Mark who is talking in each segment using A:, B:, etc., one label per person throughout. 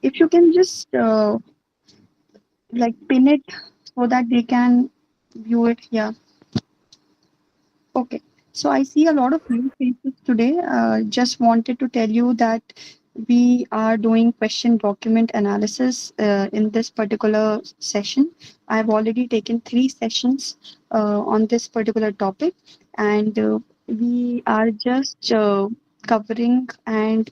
A: If you can just like pin it so that they can view it. Yeah. Okay. So I see a lot of new faces today. Just wanted to tell you that we are doing question document analysis in this particular session. I've already taken 3 sessions on this particular topic, and we are just covering and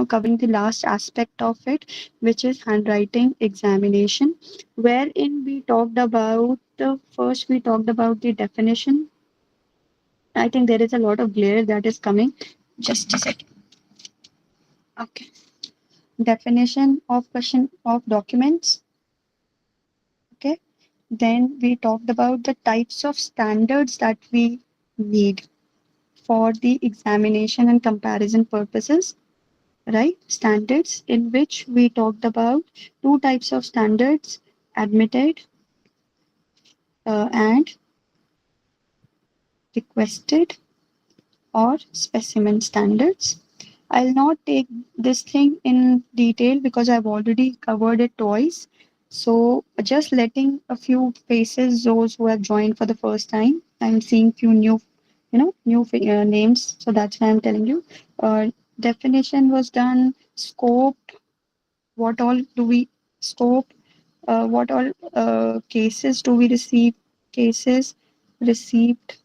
A: covering the last aspect of it, which is handwriting examination, wherein we talked about first we talked about the definition. I think there is a lot of glare that is coming. Just a second. Okay. Definition of question of documents. Okay. Then we talked about the types of standards that we need for the examination and comparison purposes, right? Standards, in which we talked about 2 types of standards: admitted and requested, or specimen standards. I'll not take this thing in detail because I've already covered it twice. So just letting a few faces, those who have joined for the first time. I'm seeing few new, names. So that's why I'm telling you. Definition was done. Scope. What all do we scope? What all cases do we receive? Cases received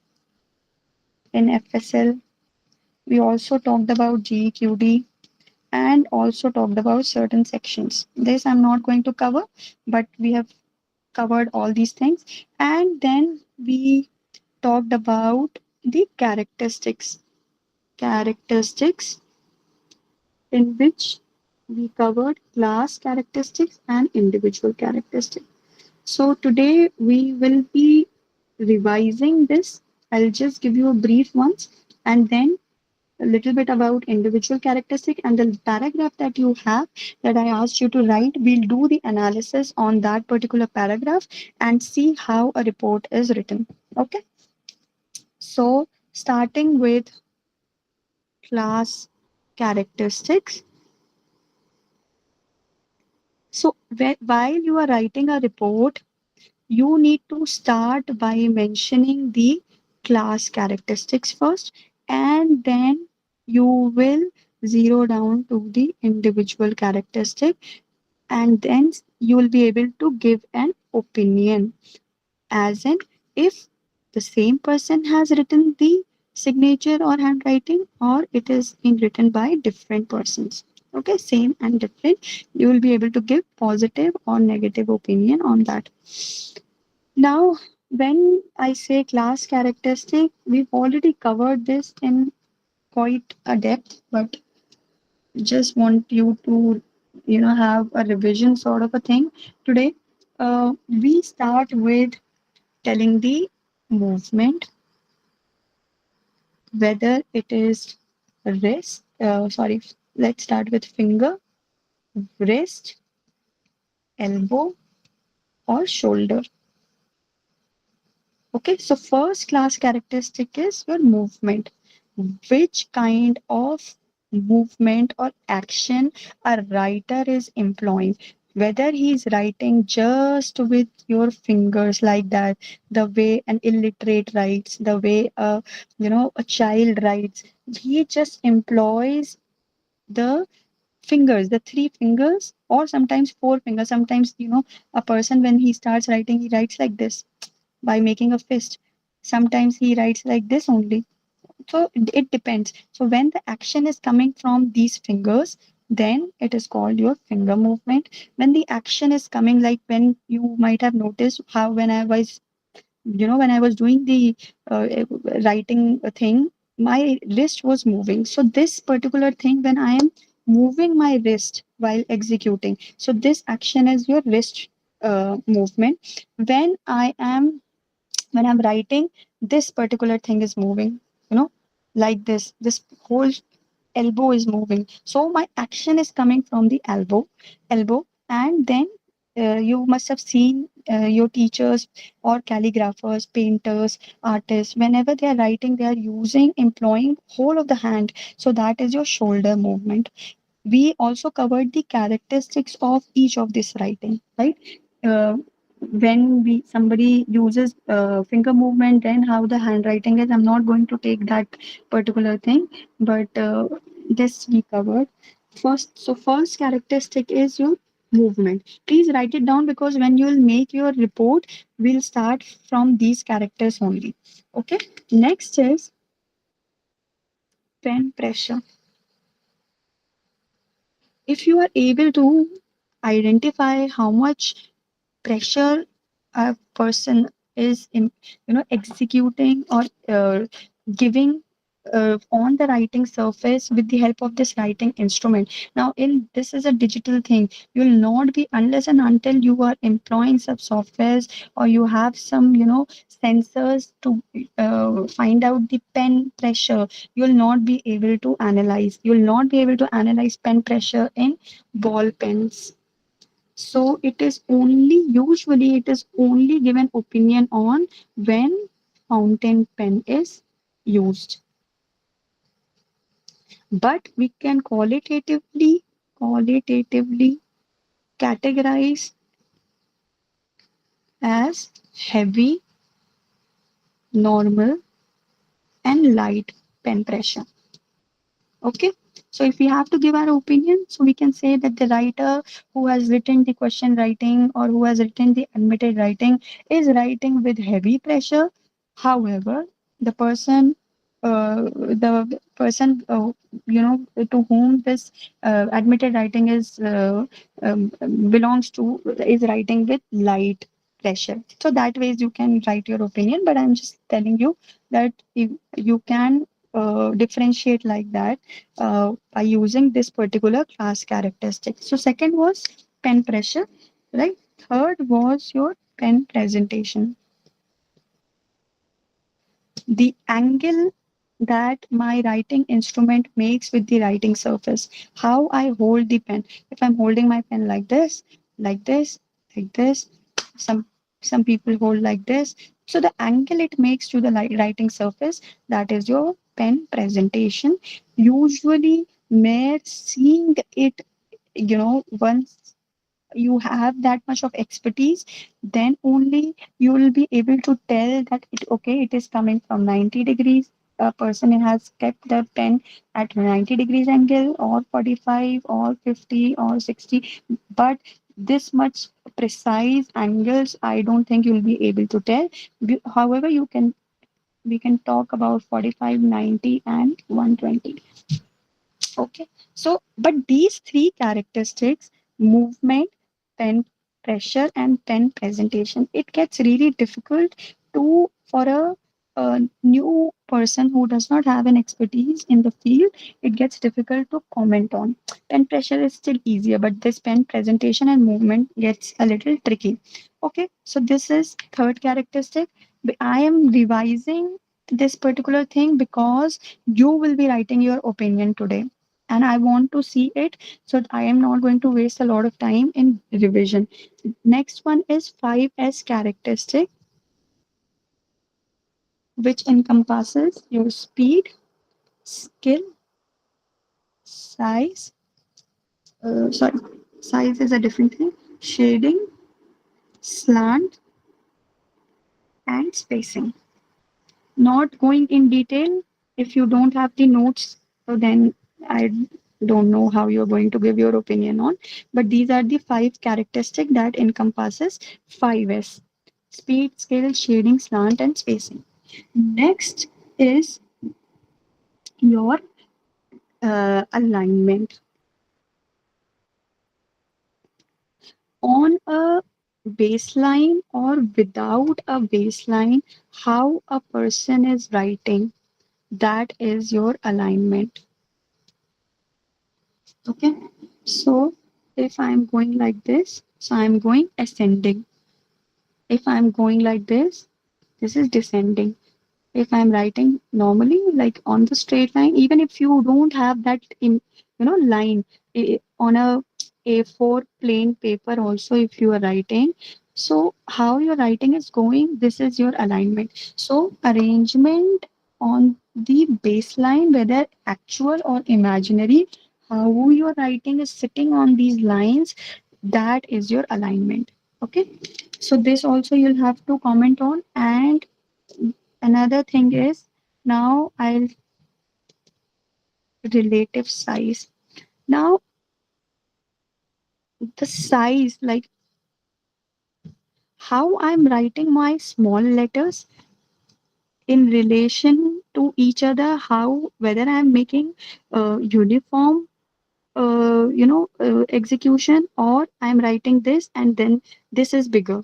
A: in FSL. We also talked about GQD and also talked about certain sections. This I'm not going to cover, but we have covered all these things. And then we talked about the characteristics. Characteristics, in which we covered class characteristics and individual characteristics. So today we will be revising this. I'll just give you a brief once, and then a little bit about individual characteristic, and the paragraph that you have that I asked you to write, we'll do the analysis on that particular paragraph and see how a report is written. Okay. So starting with class characteristics. So while you are writing a report, you need to start by mentioning the class characteristics first, and then you will zero down to the individual characteristic, and then you will be able to give an opinion, as in if the same person has written the signature or handwriting, or it is being written by different persons. Okay, same and different, you will be able to give positive or negative opinion on that. Now, when I say class characteristic, we've already covered this in quite a depth, but just want you to, have a revision sort of a thing today. We start with telling the movement, whether it is wrist, let's start with finger, wrist, elbow, or shoulder. Okay, so first class characteristic is your movement. Which kind of movement or action a writer is employing? Whether he's writing just with your fingers like that, the way an illiterate writes, the way a child writes, he just employs the fingers, the 3 fingers, or sometimes 4 fingers. Sometimes, a person when he starts writing, he writes like this by making a fist. Sometimes he writes like this only. So it depends. So when the action is coming from these fingers, then it is called your finger movement. When the action is coming, like when you might have noticed how when I was doing the writing thing, my wrist was moving. So this particular thing, when I am moving my wrist while executing, so this action is your wrist movement. When I'm writing, this particular thing is moving, like this whole elbow is moving. So my action is coming from the elbow. And then you must have seen your teachers or calligraphers, painters, artists, whenever they are writing, they are employing whole of the hand. So that is your shoulder movement. We also covered the characteristics of each of this writing, right? uh, when we somebody uses finger movement, then how the handwriting is. I'm not going to take that particular thing, but this we covered. First characteristic is your movement. Please write it down, because when you will make your report, we'll start from these characters only. Okay. Next is pen pressure. If you are able to identify how much pressure a person is in, executing or giving on the writing surface with the help of this writing instrument. Now in this is a digital thing, you will not be, unless and until you are employing some softwares, or you have some sensors to find out the pen pressure, you will not be able to analyze, you will not be able to analyze pen pressure in ball pens. So it is only given opinion on when fountain pen is used. But we can qualitatively categorize as heavy, normal, and light pen pressure. Okay. So if we have to give our opinion, so we can say that the writer who has written the question writing, or who has written the admitted writing, is writing with heavy pressure. However, the person, to whom this admitted writing is belongs to, is writing with light pressure. So that ways you can write your opinion. But I'm just telling you that if you can differentiate like that by using this particular class characteristic. So second was pen pressure, right? Third was your pen presentation. The angle that my writing instrument makes with the writing surface, how I hold the pen. If I'm holding my pen like this, like this, like this, some some people hold like this. So the angle it makes to the writing surface, that is your pen presentation. Usually, mere seeing it, once you have that much of expertise, then only you will be able to tell that it is coming from 90 degrees. A person has kept the pen at 90 degrees angle, or 45, or 50, or 60. But this much precise angles, I don't think you'll be able to tell. However, we can talk about 45, 90, and 120. Okay. So, but these three characteristics, movement, pen pressure, and pen presentation, it gets really difficult to, for a new person who does not have an expertise in the field, it gets difficult to comment on. Pen pressure is still easier, but this pen presentation and movement gets a little tricky. Okay. So this is third characteristic. I am revising this particular thing because you will be writing your opinion today, and I want to see it. So I am not going to waste a lot of time in revision. Next one is 5S characteristic, which encompasses your speed, skill, size. Sorry, size is a different thing. Shading, slant, and spacing. Not going in detail. If you don't have the notes, so then I don't know how you're going to give your opinion on. But these are the five characteristics that encompasses 5S: speed, skill, shading, slant, and spacing. Next is your alignment. On a baseline or without a baseline, how a person is writing, that is your alignment. Okay. So if I'm going like this, so I'm going ascending. If I'm going like this is descending. If I'm writing normally, like on the straight line, even if you don't have that in, line on a A4 plain paper, also if you are writing, so how your writing is going, this is your alignment. So arrangement on the baseline, whether actual or imaginary, how your writing is sitting on these lines, that is your alignment. Okay, so this also you'll have to comment on. And another thing is, now I'll relative size. Now the size, like how I'm writing my small letters in relation to each other, how whether I'm making uniform execution, or I'm writing this and then this is bigger.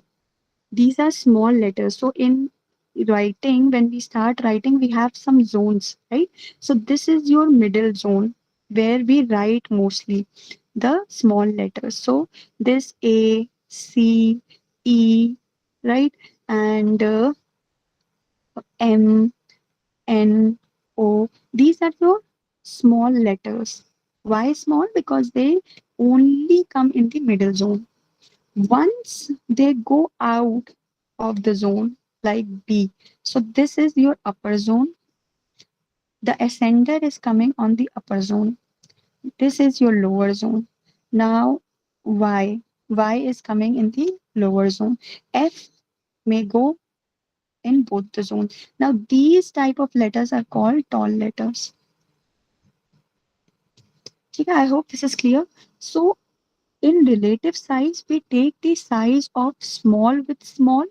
A: These are small letters. So in writing, when we start writing, we have some zones, right? So this is your middle zone where we write mostly the small letters. So this A, C, E, right? And M, N, O. These are your small letters. Why small? Because they only come in the middle zone. Once they go out of the zone, like B, so this is your upper zone. The ascender is coming on the upper zone. This is your lower zone. Now Y. Y is coming in the lower zone. F may go in both the zones. Now these type of letters are called tall letters. Okay, I hope this is clear. So in relative size, we take the size of small with small,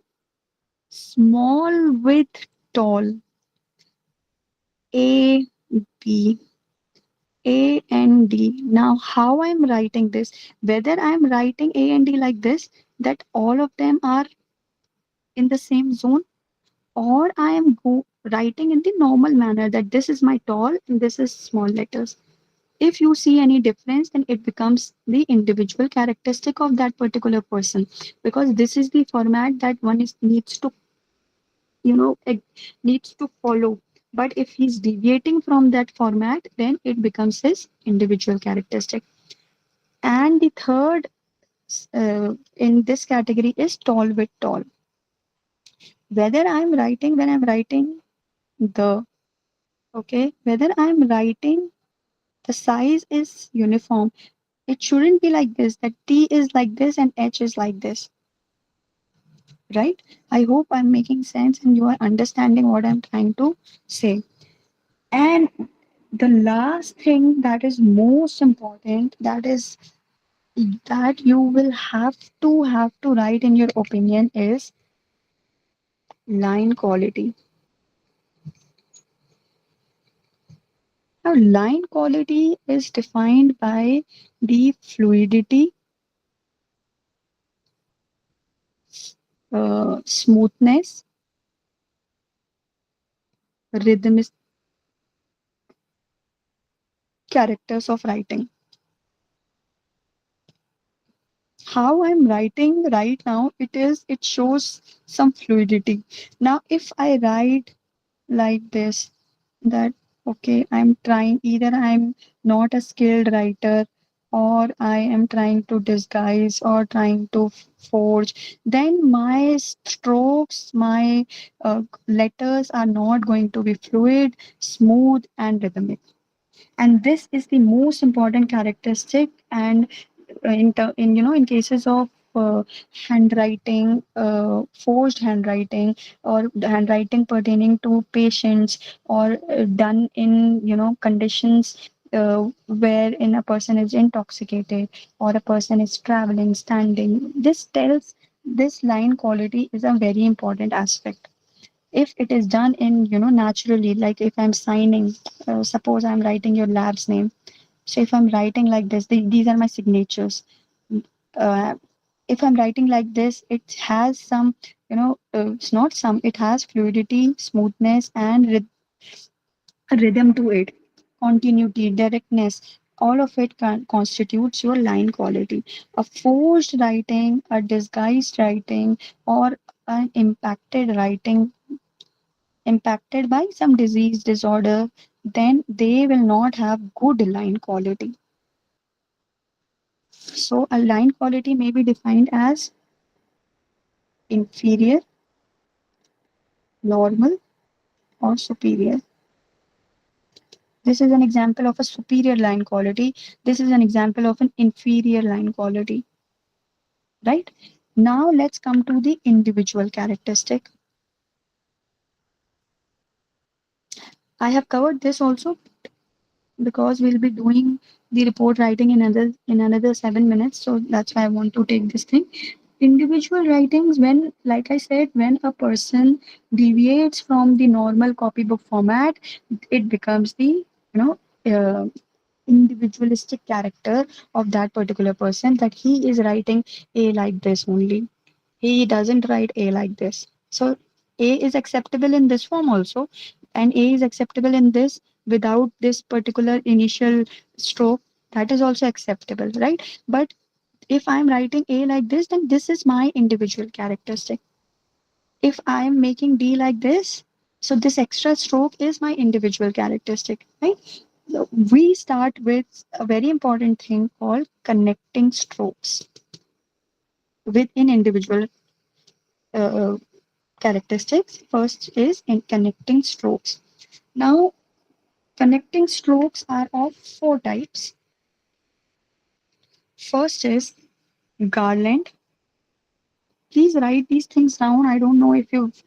A: small with tall, A, B, A and D. Now, how I'm writing this, whether I'm writing A and D like this, that all of them are in the same zone, or I am writing in the normal manner that this is my tall and this is small letters. If you see any difference, then it becomes the individual characteristic of that particular person, because this is the format that one is needs to needs to follow. But if he's deviating from that format, then it becomes his individual characteristic. And the third in this category is tall with tall. Whether I'm writing when I'm writing the okay, whether I'm writing the size is uniform. It shouldn't be like this, that T is like this and H is like this, right? I hope I'm making sense and you are understanding what I'm trying to say. And the last thing that is most important, that is that you will have to write in your opinion, is line quality. Now line quality is defined by the fluidity, smoothness, rhythm, characters of writing. How I'm writing right now, it shows some fluidity. Now if I write like this, that okay, I'm trying, either I'm not a skilled writer, or I am trying to disguise or trying to forge, then my strokes, my letters are not going to be fluid, smooth and rhythmic. And this is the most important characteristic. And in in cases of handwriting, forged handwriting, or the handwriting pertaining to patients, or done in conditions wherein a person is intoxicated, or a person is traveling, standing, this tells, this line quality is a very important aspect. If it is done in naturally, like if I'm signing, suppose I'm writing your lab's name, so if I'm writing like this, these are my signatures. uh, if I'm writing like this, it has some, it's not some, it has fluidity, smoothness, and rhythm to it, continuity, directness. All of it constitutes your line quality. A forced writing, a disguised writing, or an impacted by some disease disorder, then they will not have good line quality. So a line quality may be defined as inferior, normal, or superior. This is an example of a superior line quality. This is an example of an inferior line quality, right? Now let's come to the individual characteristic. I have covered this also because we'll be doing the report writing in another 7 minutes. So that's why I want to take this thing. Individual writings, when, like I said, when a person deviates from the normal copybook format, it becomes the individualistic character of that particular person, that he is writing a like this only, he doesn't write a like this. So a is acceptable in this form also, and a is acceptable in this without this particular initial stroke, that is also acceptable, right? But if I'm writing a like this, then this is my individual characteristic. If I'm making d like this, so this extra stroke is my individual characteristic, right? So we start with a very important thing called connecting strokes within individual uh, characteristics. First is in connecting strokes. Now, connecting strokes are of four types. First is garland. Please write these things down. I don't know if you've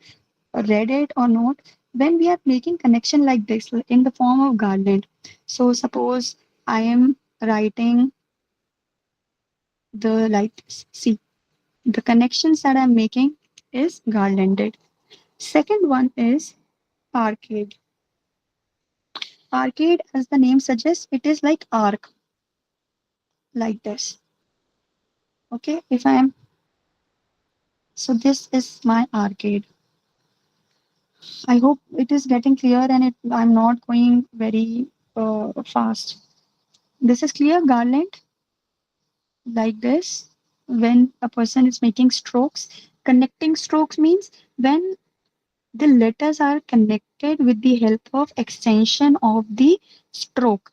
A: read it or not. When we are making connection like this in the form of garland, so suppose I am writing the like this. See, the connections that I'm making is garlanded. Second one is arcade. Arcade, as the name suggests, it is like arc, like this. Okay, if I am, so this is my arcade. I hope it is getting clear and I'm not going very fast. This is clear, garland, like this. When a person is making strokes, connecting strokes means when the letters are connected with the help of extension of the stroke.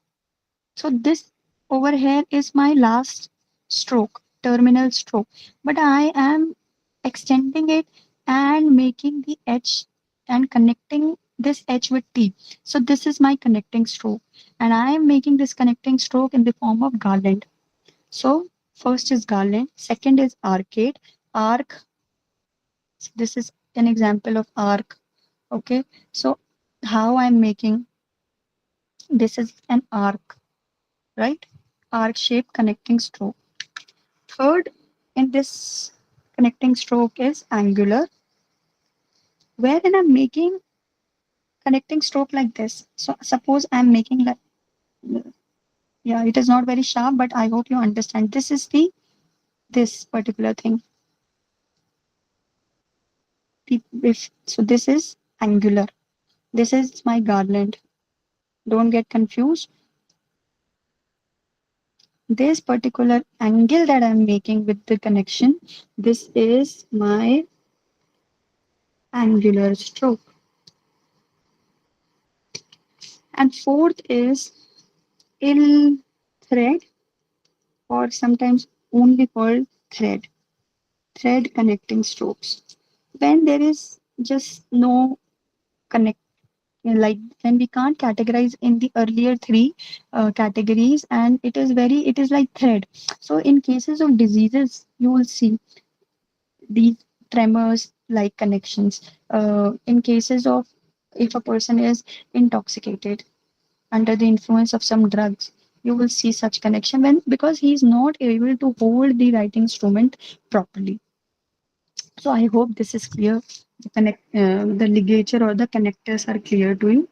A: So this over here is my last stroke, terminal stroke, but I am extending it and making the H and connecting this H with T. So this is my connecting stroke, and I am making this connecting stroke in the form of garland. So first is garland, second is arcade, arc. So this is an example of arc. Okay, so how I'm making, this is an arc, right? Arc shape connecting stroke. Third in this connecting stroke is angular, wherein I'm making connecting stroke like this. So suppose I'm making like, yeah, it is not very sharp, but I hope you understand. This is the, this particular thing. If so, this is angular. This is my garland. Don't get confused. This particular angle that I'm making with the connection, this is my angular stroke. And fourth is ill thread, or sometimes only called thread, thread connecting strokes. When there is just no connect, like when we can't categorize in the earlier three categories, and it is very, it is like thread. So in cases of diseases, you will see these tremors like connections. In cases of, if a person is intoxicated under the influence of some drugs, you will see such connection, when because he is not able to hold the writing instrument properly. So I hope this is clear. The ligature or the connectors are clear to you.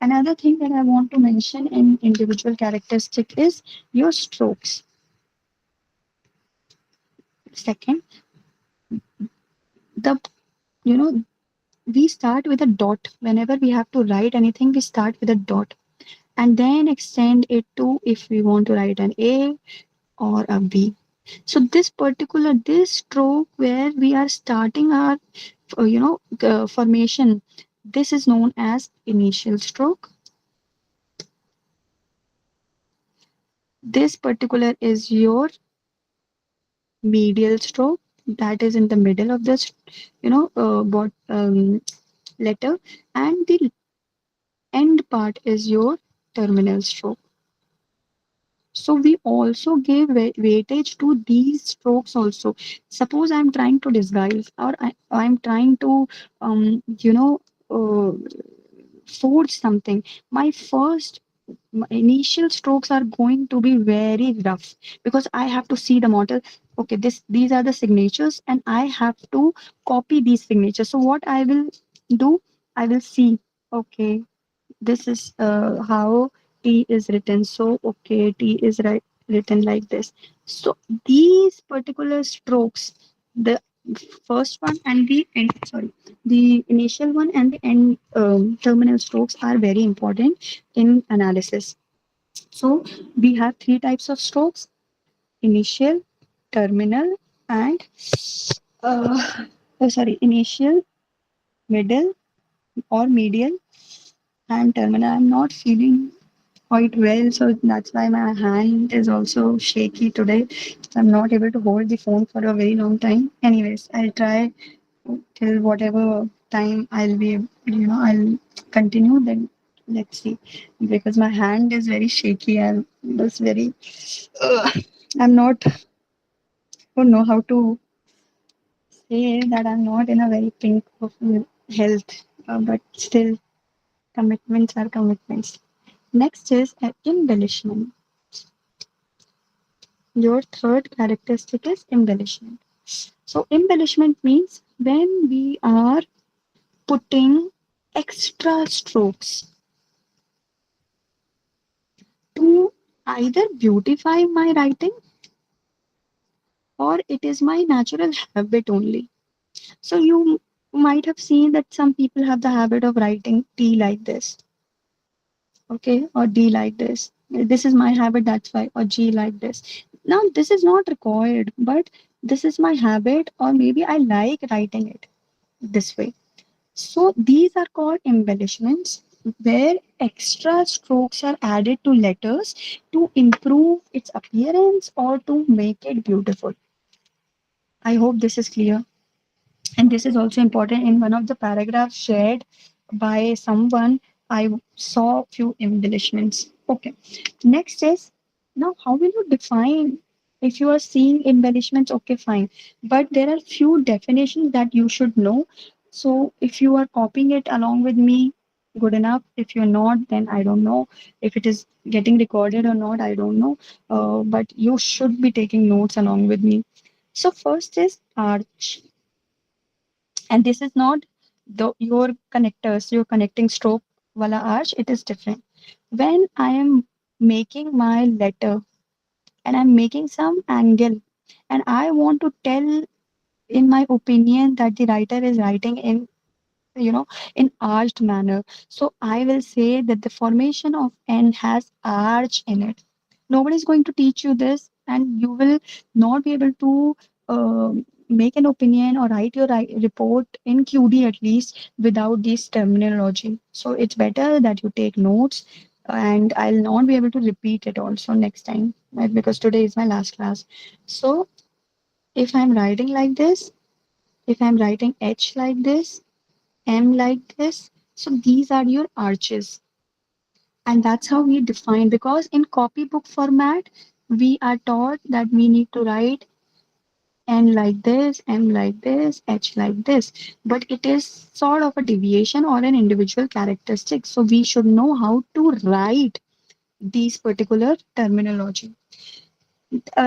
A: Another thing that I want to mention in individual characteristic is your strokes. Second, the, you know, we start with a dot. Whenever we have to write anything, we start with a dot and then extend it to, if we want to write an A or a B. So this particular, this stroke where we are starting our formation, this is known as initial stroke. This particular is your medial stroke, that is in the middle of the letter. And the end part is your terminal stroke. So we also give weightage to these strokes also. Suppose I'm trying to disguise, or I'm trying to, you know, uh, forge something. My initial strokes are going to be very rough because I have to see the model. Okay, these are the signatures, and I have to copy these signatures. So what I will do, I will see. Okay, this is how T is written. So, okay, T is written like this. So, these particular strokes, the first one and the end, sorry, the initial one and the end terminal strokes are very important in analysis. So, we have three types of strokes: initial, terminal, and initial, middle, or medial, and terminal. I'm not feeling quite well, so that's why my hand is also shaky today. So I'm not able to hold the phone for a very long time. Anyways, I'll try till whatever time I'll continue. Then let's see, because my hand is very shaky. I'm just very, uh, I'm not, don't know how to say that I'm not in a very pink of health, but still, commitments are commitments. Next is embellishment. Your third characteristic is embellishment. So, embellishment means when we are putting extra strokes to either beautify my writing, or it is my natural habit only. So, you might have seen that some people have the habit of writing T like this, okay, or D like this. This is my habit, that's why, or G like this. Now, this is not required, but this is my habit, or maybe I like writing it this way. So these are called embellishments, where extra strokes are added to letters to improve its appearance or to make it beautiful. I hope this is clear. And this is also important. In one of the paragraphs shared by someone, I saw few embellishments. Okay. Next is, now how will you define if you are seeing embellishments? Okay, fine. But there are few definitions that you should know. So if you are copying it along with me, good enough. If you're not, then I don't know. If it is getting recorded or not, I don't know. But you should be taking notes along with me. So first is arch, and this is not your connectors, your connecting stroke wala arch. It is different. When I am making my letter and I'm making some angle, and I want to tell in my opinion that the writer is writing in, you know, in arched manner, so I will say that the formation of n has arch in it. Nobody is going to teach you this, and you will not be able to uh, make an opinion or write your report in QD at least without this terminology. So it's better that you take notes, and I'll not be able to repeat it also next time, right? Because today is my last class. So if I'm writing like this, if I'm writing H like this, M like this, so these are your arches. And that's how we define, because in copybook format, we are taught that we need to write N like this, M like this, H like this. But it is sort of a deviation or an individual characteristic. So we should know how to write these particular terminology.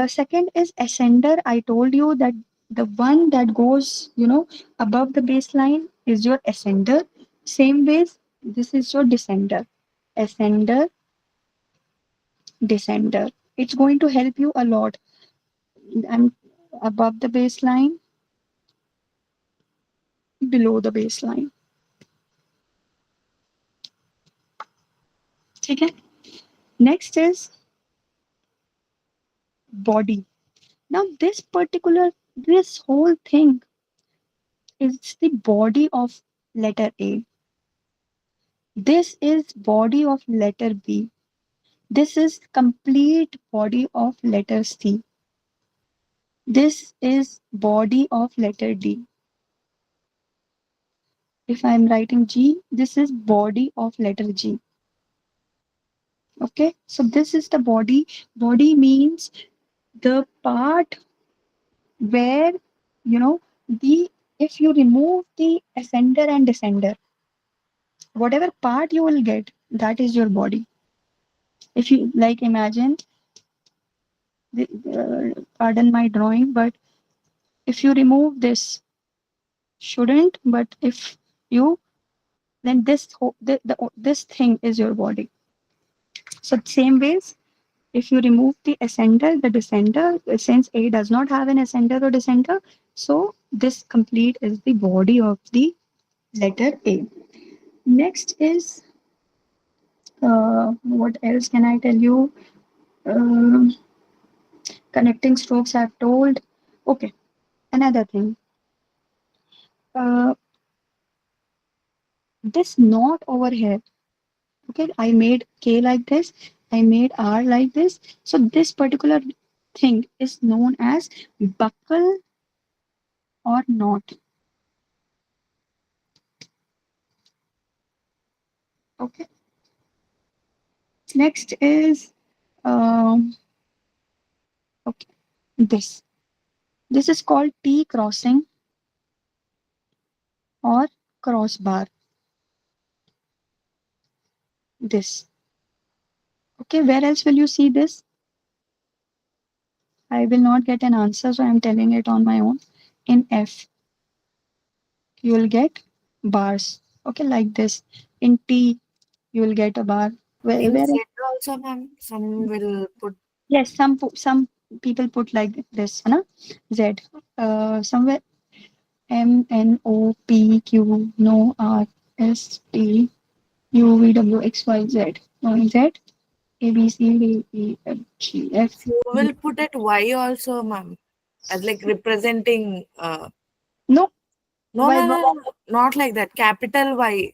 A: Second is ascender. I told you that the one that goes, above the baseline is your ascender. Same ways, this is your descender. Ascender, descender. It's going to help you a lot. I'm above the baseline, below the baseline. Okay. Next is body. Now, this whole thing is the body of letter A. This is body of letter B. This is complete body of letter C. This is body of letter D. If I'm writing G, this is body of letter G. Okay, so this is the body. Body means the part where, you know, the if you remove the ascender and descender, whatever part you will get, that is your body. If you like, imagine, pardon my drawing, but if you remove this, shouldn't, but if you, then this thing is your body. So same ways, if you remove the ascender, the descender, since A does not have an ascender or descender, so this complete is the body of the letter A. Next is, what else can I tell you? Um Connecting strokes I've told. Okay, another thing. Uh, this knot over here. Okay, I made K like this. I made R like this. So this particular thing is known as buckle or knot. Okay. Next is, um, okay, this. This is called T crossing or crossbar. This. Okay, where else will you see this? I will not get an answer, so I'm telling it on my own. In F, you will get bars. Okay, like this. In T, you will get a bar.
B: In
A: Where
B: Z also, ma'am, some will put
A: yes, some people put like this, na? Z. Somewhere M N O P Q no R S T U V W X Y Z. No, Z A B C D E F G F
B: few will put at Y also, ma'am, as like representing.
A: No,
B: No, no, no,
A: why
B: no, not like that. Capital Y.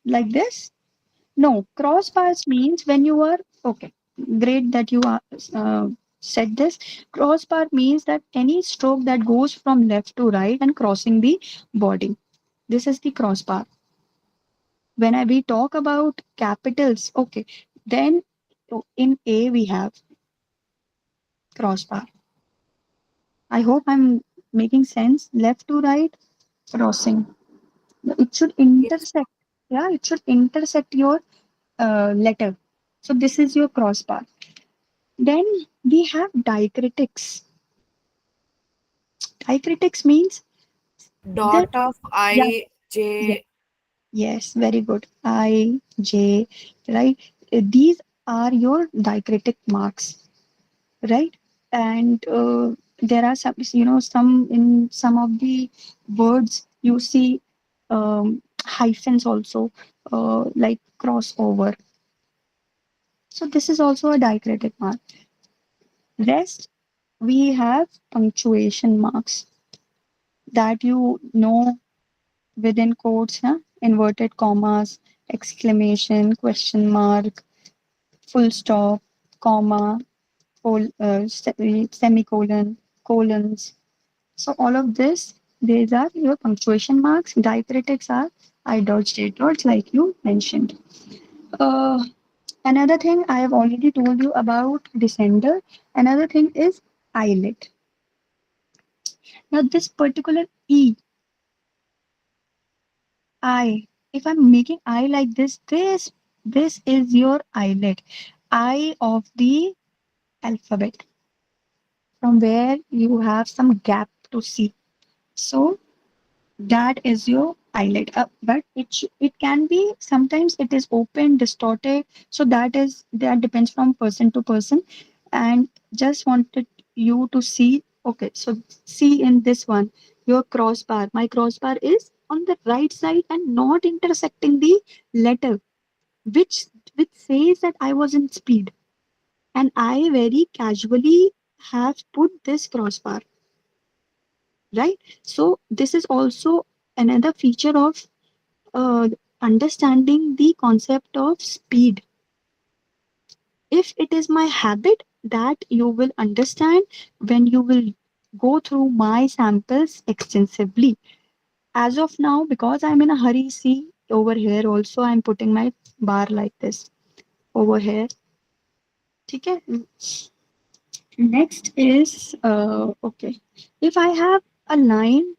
A: like this? No, crossbars means when you are okay. Great that you are said this. Crossbar means that any stroke that goes from left to right and crossing the body. This is the crossbar. When we talk about capitals, okay, then in A we have crossbar. I hope I'm making sense. Left to right, crossing. It should
B: Yes.
A: intersect. Yeah, it should intersect your letter. So this is your crossbar. Then we have diacritics. Diacritics means the
B: Dot of
A: yeah,
B: I,
A: yeah,
B: J.
A: yes, very good. I, J, right? These are your diacritic marks, right? And there are some, some in some of the words you see hyphens also, like crossover. So this is also a diacritic mark. Rest, we have punctuation marks that within quotes, huh? Inverted commas, exclamation, question mark, full stop, comma, semicolon, colons. So all of this, these are your punctuation marks. Diacritics are I dots, J dots, like you mentioned. Uh, Another thing I have already told you about descender. Another thing is eyelet. Now this particular I, if I'm making I like this is your eyelet, I of the alphabet, from where you have some gap to see. So that is your eyelet. But it can be sometimes it is open, distorted. So that depends from person to person. And just wanted you to see. Okay, so see in this one, your crossbar. My crossbar is on the right side and not intersecting the letter, which which says that I was in speed. And I very casually have put this crossbar, right? So this is also another feature of understanding the concept of speed. If it is my habit, that you will understand when you will go through my samples extensively. As of now, because I'm in a hurry, see over here also I'm putting my bar like this over here. Okay. Next is okay. If I have a line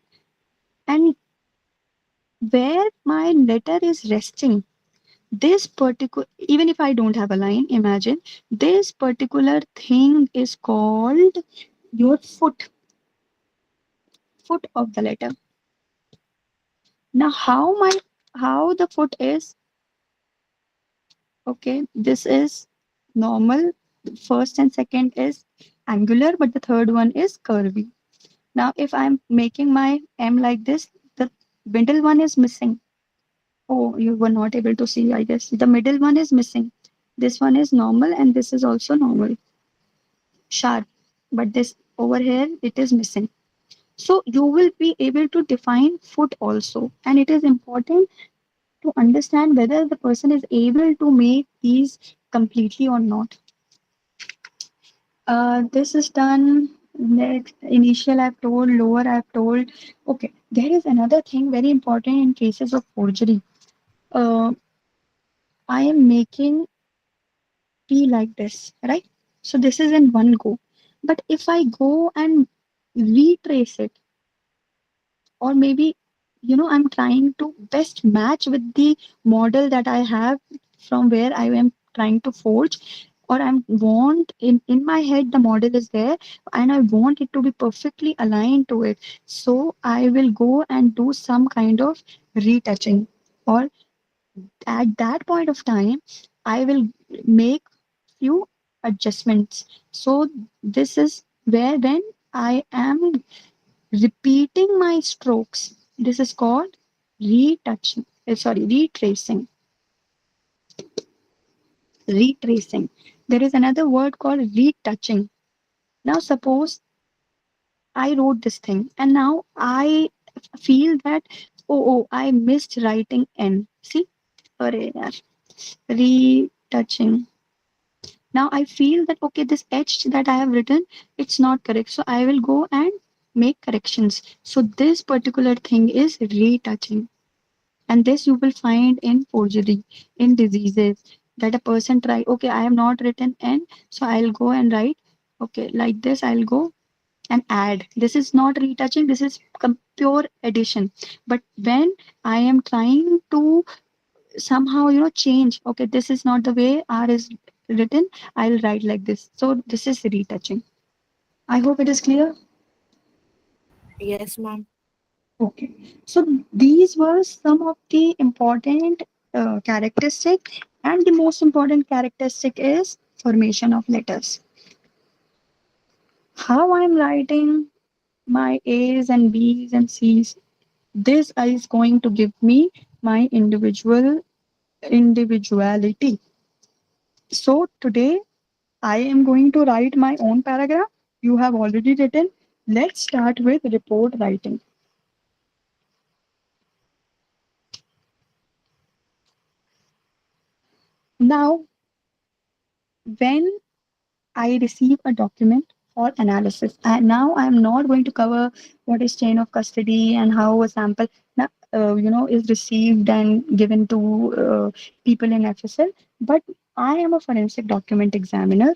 A: and where my letter is resting, this particular, even if I don't have a line, imagine this particular thing is called your foot of the letter. Now, how the foot is, okay, this is normal. First and second is angular, but the third one is curvy. Now, if I'm making my M like this, the middle one is missing. Oh, you were not able to see, I guess. The middle one is missing. This one is normal, and this is also normal, sharp. But this over here, it is missing. So you will be able to define foot also. And it is important to understand whether the person is able to make these completely or not. This is done. Next, initial I've told, lower I've told. Okay, there is another thing very important in cases of forgery. Uh, I am making P like this, right? So this is in one go. But if I go and retrace it, or maybe, I'm trying to best match with the model that I have from where I am trying to forge, or I want in my head the model is there and I want it to be perfectly aligned to it. So I will go and do some kind of retouching, or at that point of time I will make few adjustments. So this is where when I am repeating my strokes, this is called retouching. Sorry, retracing. Retracing. There is another word called retouching. Now, suppose I wrote this thing and now I feel that, I missed writing N. See? Arey yaar. Retouching. Now I feel that, okay, this H that I have written, it's not correct. So I will go and make corrections. So this particular thing is retouching. And this you will find in forgery, in diseases, that a person try, okay, I have not written N, so I'll go and write, okay, like this, I'll go and add. This is not retouching, this is pure addition. But when I am trying to somehow, change, okay, this is not the way R is written, I'll write like this. So this is retouching. I hope it is clear.
B: Yes, ma'am.
A: Okay, so these were some of the important characteristic, and the most important characteristic is formation of letters. How I'm writing my A's and B's and C's. This is going to give me my individuality. So today I am going to write my own paragraph. You have already written. Let's start with report writing. Now, when I receive a document for analysis. And now I am not going to cover what is chain of custody and how a sample is received and given to people in FSL. But I am a forensic document examiner.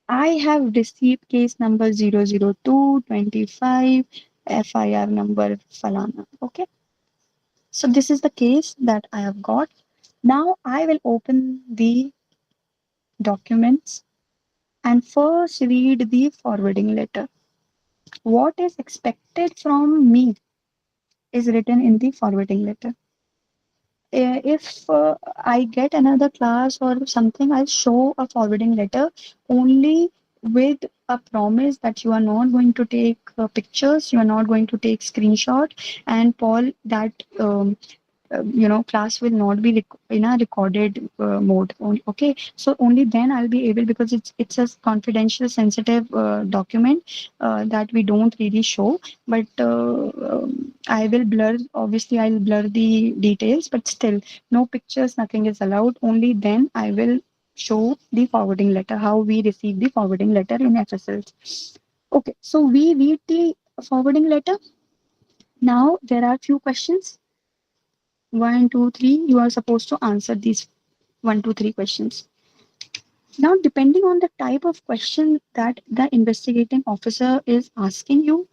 A: I have received case number 00225, FIR number falana. Okay. So this is the case that I have got. Now I will open the documents and first read the forwarding letter. What is expected from me is written in the forwarding letter. If I get another class or something, I'll show a forwarding letter only with a promise that you are not going to take pictures, you are not going to take screenshot, and Paul, that class will not be in a recorded mode. Okay, so only then I'll be able, because it's a confidential sensitive document that we don't really show. But I will blur, obviously I'll blur the details, but still no pictures, nothing is allowed. Only then I will show the forwarding letter, how we receive the forwarding letter in FSL. Okay, so we read the forwarding letter. Now there are few questions. One, two, three. You are supposed to answer these one, two, three questions. Now, depending on the type of question that the investigating officer is asking you,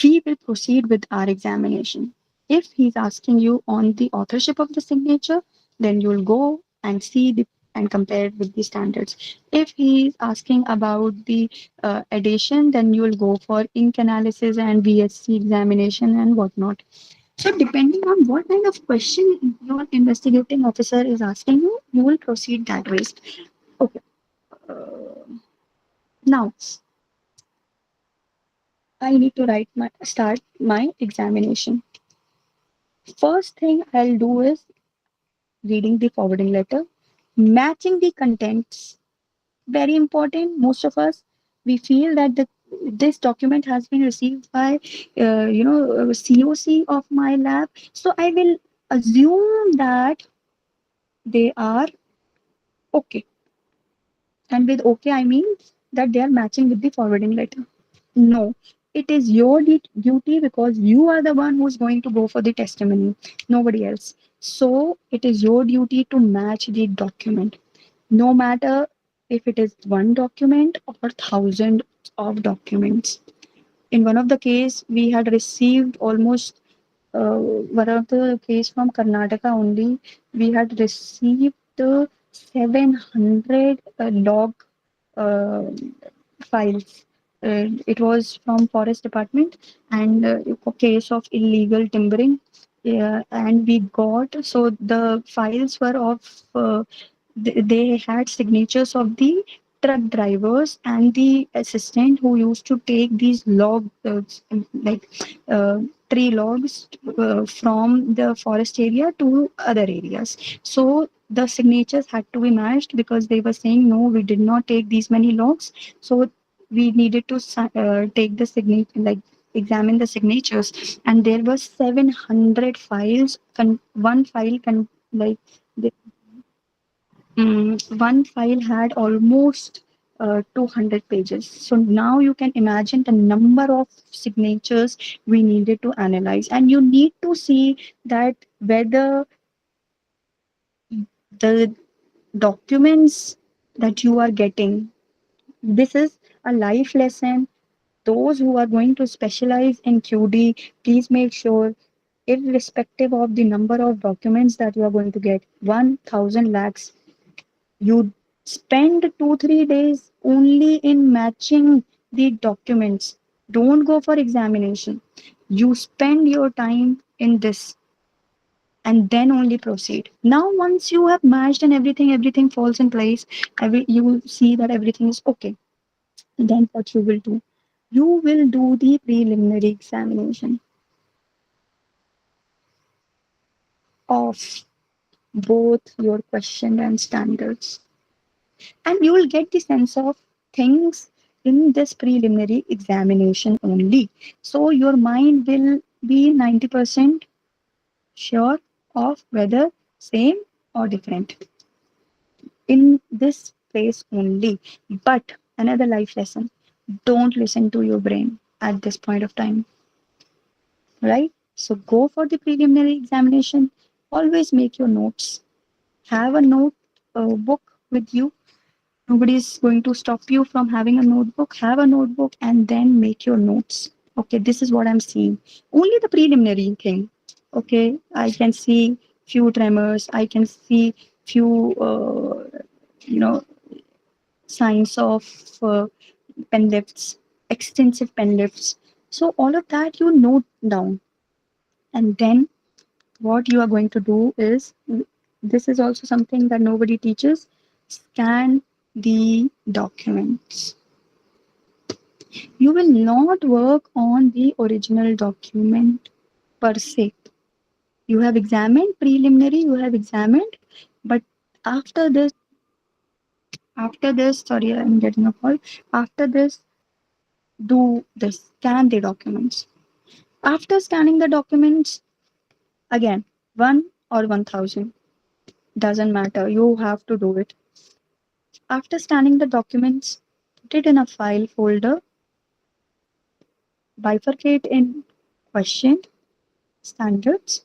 A: we will proceed with our examination. If he's asking you on the authorship of the signature, then you'll go and see the and compare it with the standards. If he's asking about the addition, then you'll go for ink analysis and VSC examination and whatnot. So, depending on what kind of question your investigating officer is asking you, you will proceed that way. Okay. Now, I need to start my examination. First thing I'll do is reading the forwarding letter, matching the contents. Very important. Most of us we feel that this document has been received by COC of my lab. So I will assume that they are okay. And with okay, I mean that they are matching with the forwarding letter. No, it is your duty because you are the one who's going to go for the testimony, nobody else. So it is your duty to match the document, no matter if it is one document or thousand of documents. In one of the case, we had received almost one of the case from Karnataka only. We had received 700 log uh, files. It was from Forest Department and a case of illegal timbering. Yeah, and we got so the files were of they had signatures of the truck drivers and the assistant who used to take these like uh, tree logs from the forest area to other areas. So the signatures had to be matched because they were saying no, we did not take these many logs. So we needed to take the signature, like examine the signatures, and there were 700 files. One file like the, one file had almost 200 pages. So now you can imagine the number of signatures we needed to analyze, and you need to see that whether the documents that you are getting, this is a life lesson. Those who are going to specialize in QD, please make sure, irrespective of the number of documents that you are going to get, 1000 lakhs, you spend 2 3 days only in matching the documents. Don't go for examination. You spend your time in this and then only proceed. Now, once you have matched and everything falls in place, you will see that everything is okay. Then what you will do? You will do the preliminary examination of both your question and standards. And you will get the sense of things in this preliminary examination only. So your mind will be 90% sure of whether same or different in this place only. But another life lesson, don't listen to your brain at this point of time, right? So go for the preliminary examination. Always make your notes. Have a note book with you. Nobody is going to stop you from having a notebook. Have a notebook and then make your notes. Okay, this is what I'm seeing. Only the preliminary thing. Okay, I can see few tremors. I can see few, you know, signs of pen lifts, extensive pen lifts. So all of that you note down, and then what you are going to do is, this is also something that nobody teaches, scan the documents. You will not work on the original document per se. You have examined preliminary, you have examined, but after this, sorry, I'm getting a call. After this, do this, scan the documents. After scanning the documents, again, 1 or 1000, doesn't matter. You have to do it. After scanning the documents, put it in a file folder, bifurcate in question, standards,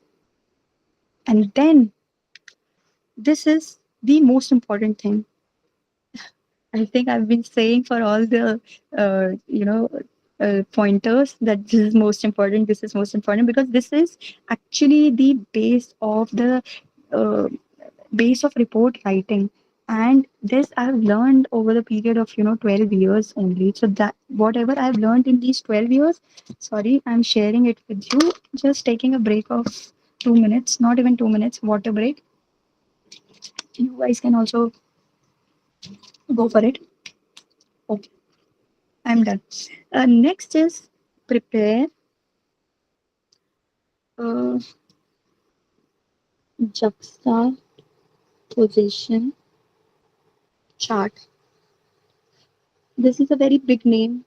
A: and then this is the most important thing. I think I've been saying for all the, pointers that this is most important, this is most important, because this is actually the uh, base of report writing. And this I've learned over the period of, 12 years only. So that whatever I've learned in these 12 years, sorry, I'm sharing it with you. Just taking a break of 2 minutes, not even 2 minutes, water break. You guys can also go for it. Okay, I'm done. Next is prepare a juxtaposition chart. This is a very big name,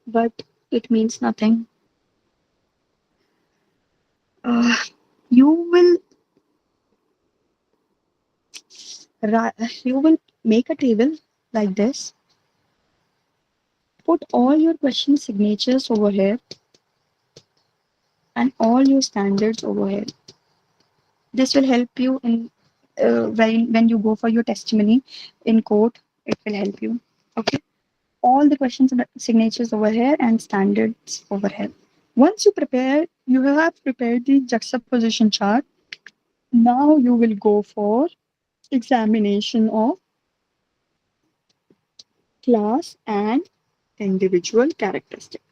A: but it means nothing. Uh, you will you will make a table like this. Put all your question signatures over here and all your standards over here. This will help you in when you go for your testimony in court. It will help you. Okay. All the questions and signatures over here and standards over here. Once you have prepared the juxtaposition chart. Now you will go for examination of class and individual characteristic.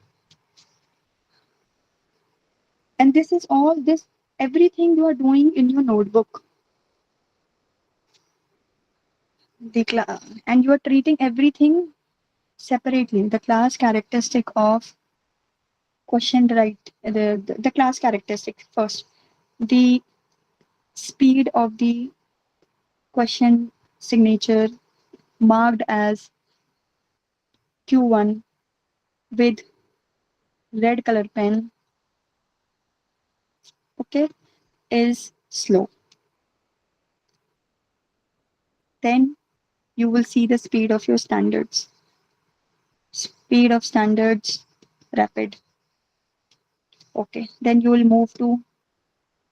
A: And this is all this everything you are doing in your notebook. And you are treating everything separately. The class characteristic of question right the class characteristic first. The speed of the question signature marked as Q1 with red color pen, okay, is slow. Then you will see the speed of your standards. Speed of standards, rapid. Okay. Then you will move to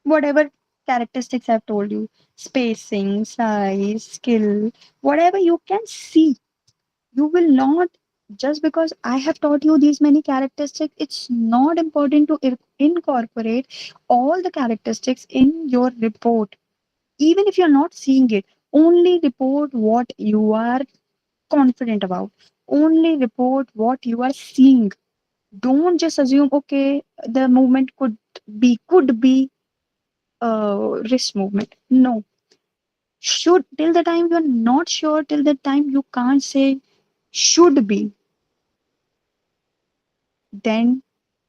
A: whatever characteristics I've told you, spacing, size, skill, whatever you can see. You will not, just because I have taught you these many characteristics, it's not important to incorporate all the characteristics in your report. Even if you're not seeing it, only report what you are confident about. Only report what you are seeing. Don't just assume, okay, the movement could be wrist movement. No. Should, till the time you're not sure, till the time you can't say should be, then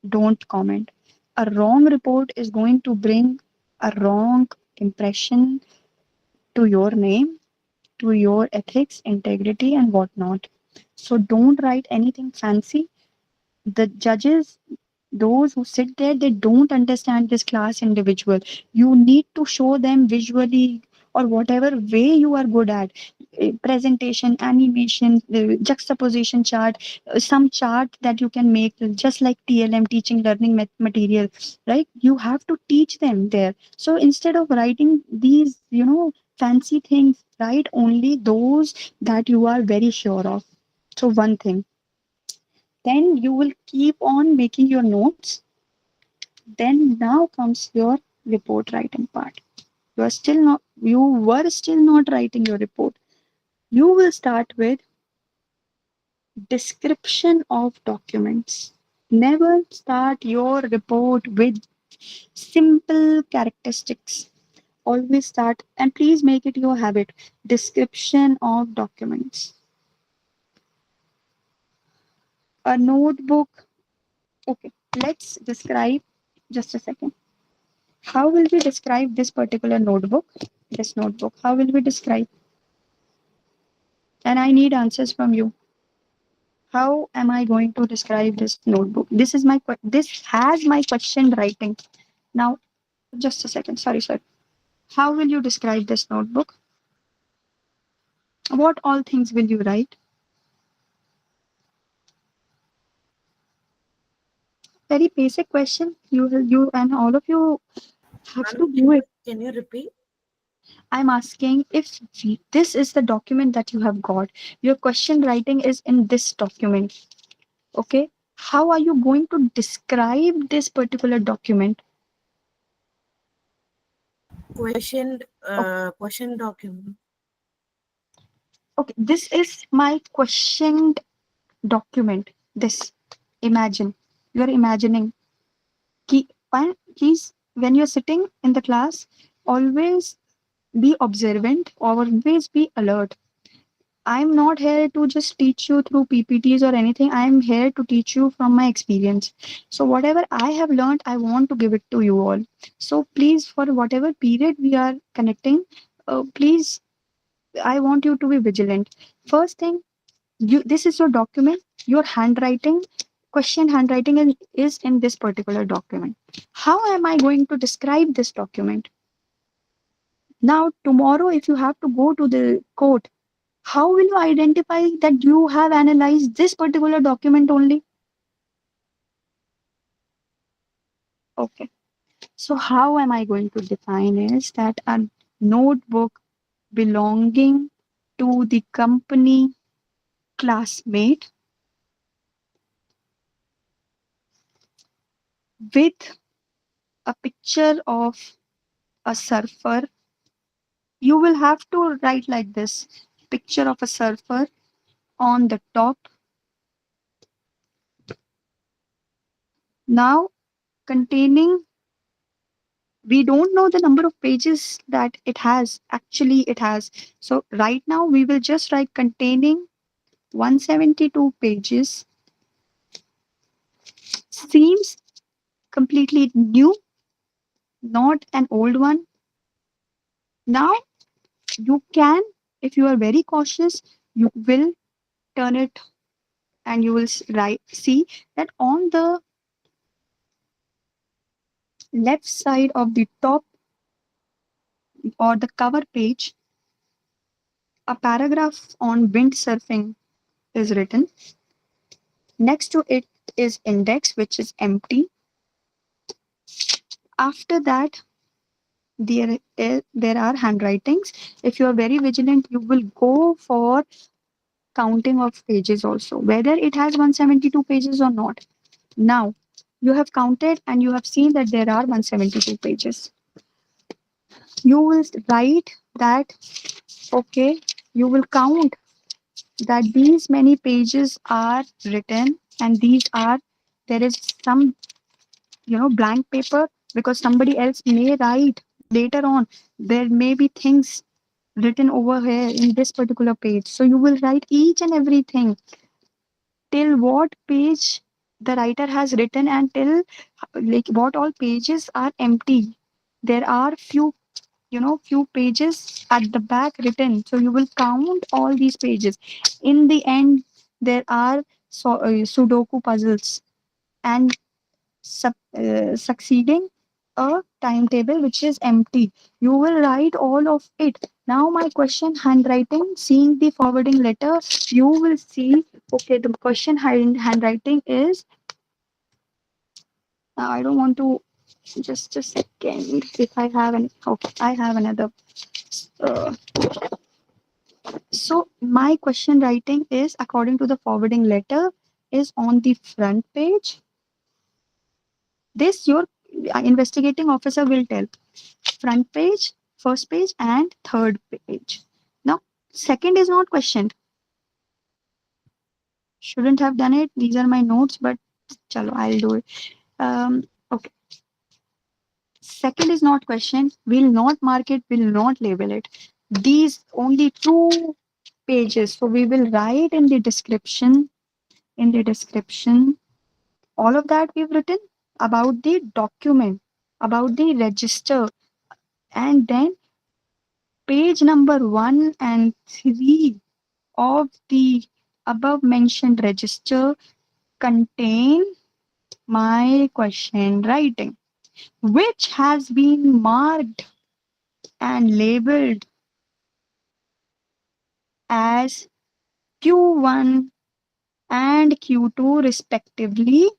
A: don't comment. A wrong report is going to bring a wrong impression to your name, to your ethics, integrity, and whatnot. So don't write anything fancy. The judges, those who sit there, they don't understand this class individual. You need to show them visually or whatever way you are good at. Presentation, animation, juxtaposition chart, some chart that you can make, just like TLM, teaching learning material, right? You have to teach them there. So instead of writing these, fancy things, write only those that you are very sure of. So one thing, then you will keep on making your notes. Then now comes your report writing part. You were still not writing your report. You will start with description of documents. Never start your report with simple characteristics. Always start, and please make it your habit, description of documents. A notebook. Okay, let's describe, just a second. How will we describe this particular notebook? This notebook. How will we describe? And I need answers from you. How am I going to describe this notebook? This has my question writing. Now, just a second. Sorry, sir. How will you describe this notebook? What all things will you write? very basic question. You and all of you have
B: Ma'am,
A: to do it.
B: can you repeat?
A: I'm asking if this is the document that you have got. Your question writing is in this document. Okay. How are you going to describe this particular document?
B: Question document.
A: Okay. This is my questioned document. This. Imagine. You're imagining. Please, when you're sitting in the class, always be observant, always be alert. I'm not here to just teach you through PPTs or anything. I'm here to teach you from my experience. So, whatever I have learned, I want to give it to you all. So, please, for whatever period we are connecting, please, I want you to be vigilant. First thing, this is your document, your handwriting, question handwriting is in this particular document. How am I going to describe this document? Now, tomorrow, if you have to go to the court, how will you identify that you have analyzed this particular document only? Okay. So, how am I going to define is that a notebook belonging to the company classmate with a picture of a surfer. You will have to write like this: picture of a surfer on the top. Now, containing, we don't know the number of pages that it has. Actually, it has. So, right now, we will just write containing 172 pages. Seems completely new, not an old one. Now, you can, if you are very cautious, you will turn it and you will see that on the left side of the top or the cover page, a paragraph on windsurfing is written. Next to it is index, which is empty. After that, there are handwritings. If you are very vigilant, you will go for counting of pages also, whether it has 172 pages or not. Now, you have counted and you have seen that there are 172 pages. You will write that, okay, you will count that these many pages are written and these are, there is some, blank paper because somebody else may write later on. There may be things written over here in this particular page. So you will write each and everything till what page the writer has written and till like what all pages are empty. There are few pages at the back written. So you will count all these pages. In the end, there are Sudoku puzzles and succeeding a timetable which is empty. You will write all of it. Now, my question handwriting, seeing the forwarding letter, you will see, okay, the question handwriting is, I don't want to, just a second, if I have any, okay, I have another. Uh, so, my question writing is, according to the forwarding letter, is on the front page. This your investigating officer will tell. Front page, first page, and third page. Now, second is not questioned. Shouldn't have done it. These are my notes, but chalo, I'll do it. Okay. Second is not questioned. Will not mark it. Will not label it. These only two pages. So we will write in the description. In the description, all of that we've written about the document, about the register, and then page number 1 and 3 of the above mentioned register contain my question writing, which has been marked and labeled as Q1 and Q2 respectively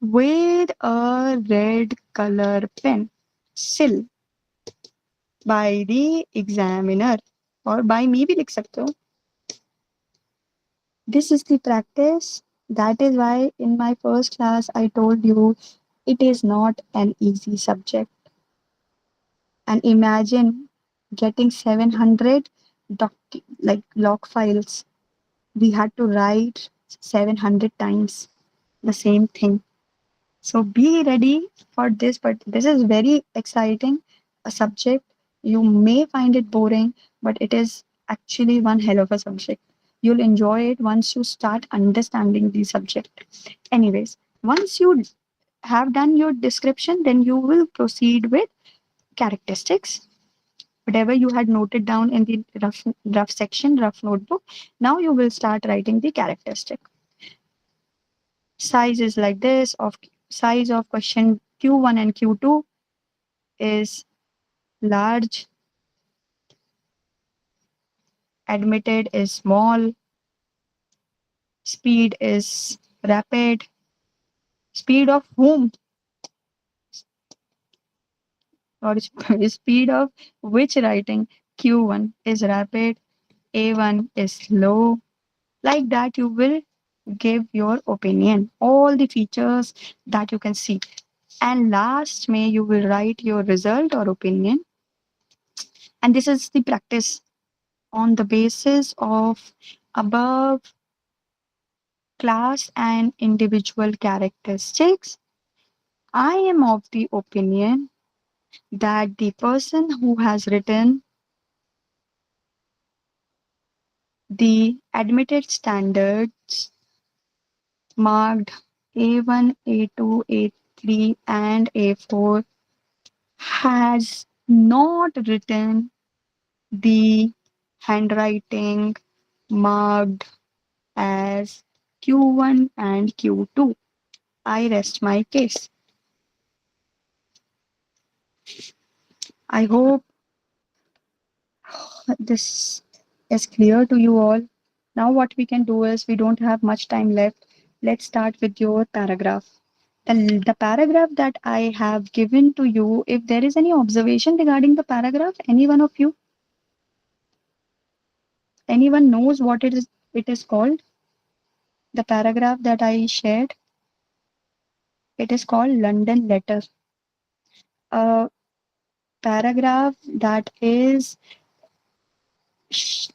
A: with a red color pen, still by the examiner or by me भी लिख सकते हो. This is the practice. That is why in my first class I told you it is not an easy subject. And imagine getting 700 like log files. We had to write 700 times the same thing. So be ready for this, but this is very exciting a subject. You may find it boring, but it is actually one hell of a subject. You'll enjoy it once you start understanding the subject. Anyways, once you have done your description, then you will proceed with characteristics. Whatever you had noted down in the rough section, rough notebook, now you will start writing the characteristic. Size is like this of size of question Q1 and Q2 is large, admitted is small, speed is rapid, speed of whom or speed of which writing Q1 is rapid, A1 is slow. Like that, you will give your opinion, all the features that you can see. And last, may you will write your result or opinion. And this is the practice on the basis of above class and individual characteristics. I am of the opinion that the person who has written the admitted standards marked A1, A2, A3, and A4 has not written the handwriting marked as Q1 and Q2. I rest my case. I hope this is clear to you all. Now, what we can do is we don't have much time left. Let's start with your paragraph. The paragraph that I have given to you, if there is any observation regarding the paragraph, any one of you, anyone knows what it is called? The paragraph that I shared, it is called London Letter. A paragraph that is sh-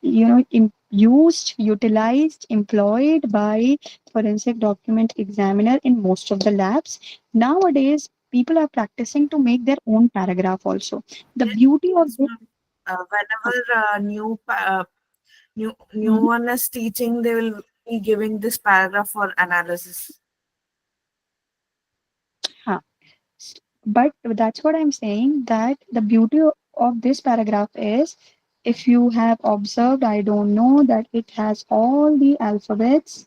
A: used, utilized, employed by forensic document examiner in most of the labs. Nowadays, people are practicing to make their own paragraph also. The
B: Yes,
A: beauty of
B: yes,
A: this.
B: ma'am. Whenever new
A: Mhm.
B: one is teaching, they will be giving this paragraph for analysis.
A: Huh. But that's what I'm saying, that the beauty of this paragraph is, if you have observed, I don't know, that it has all the alphabets,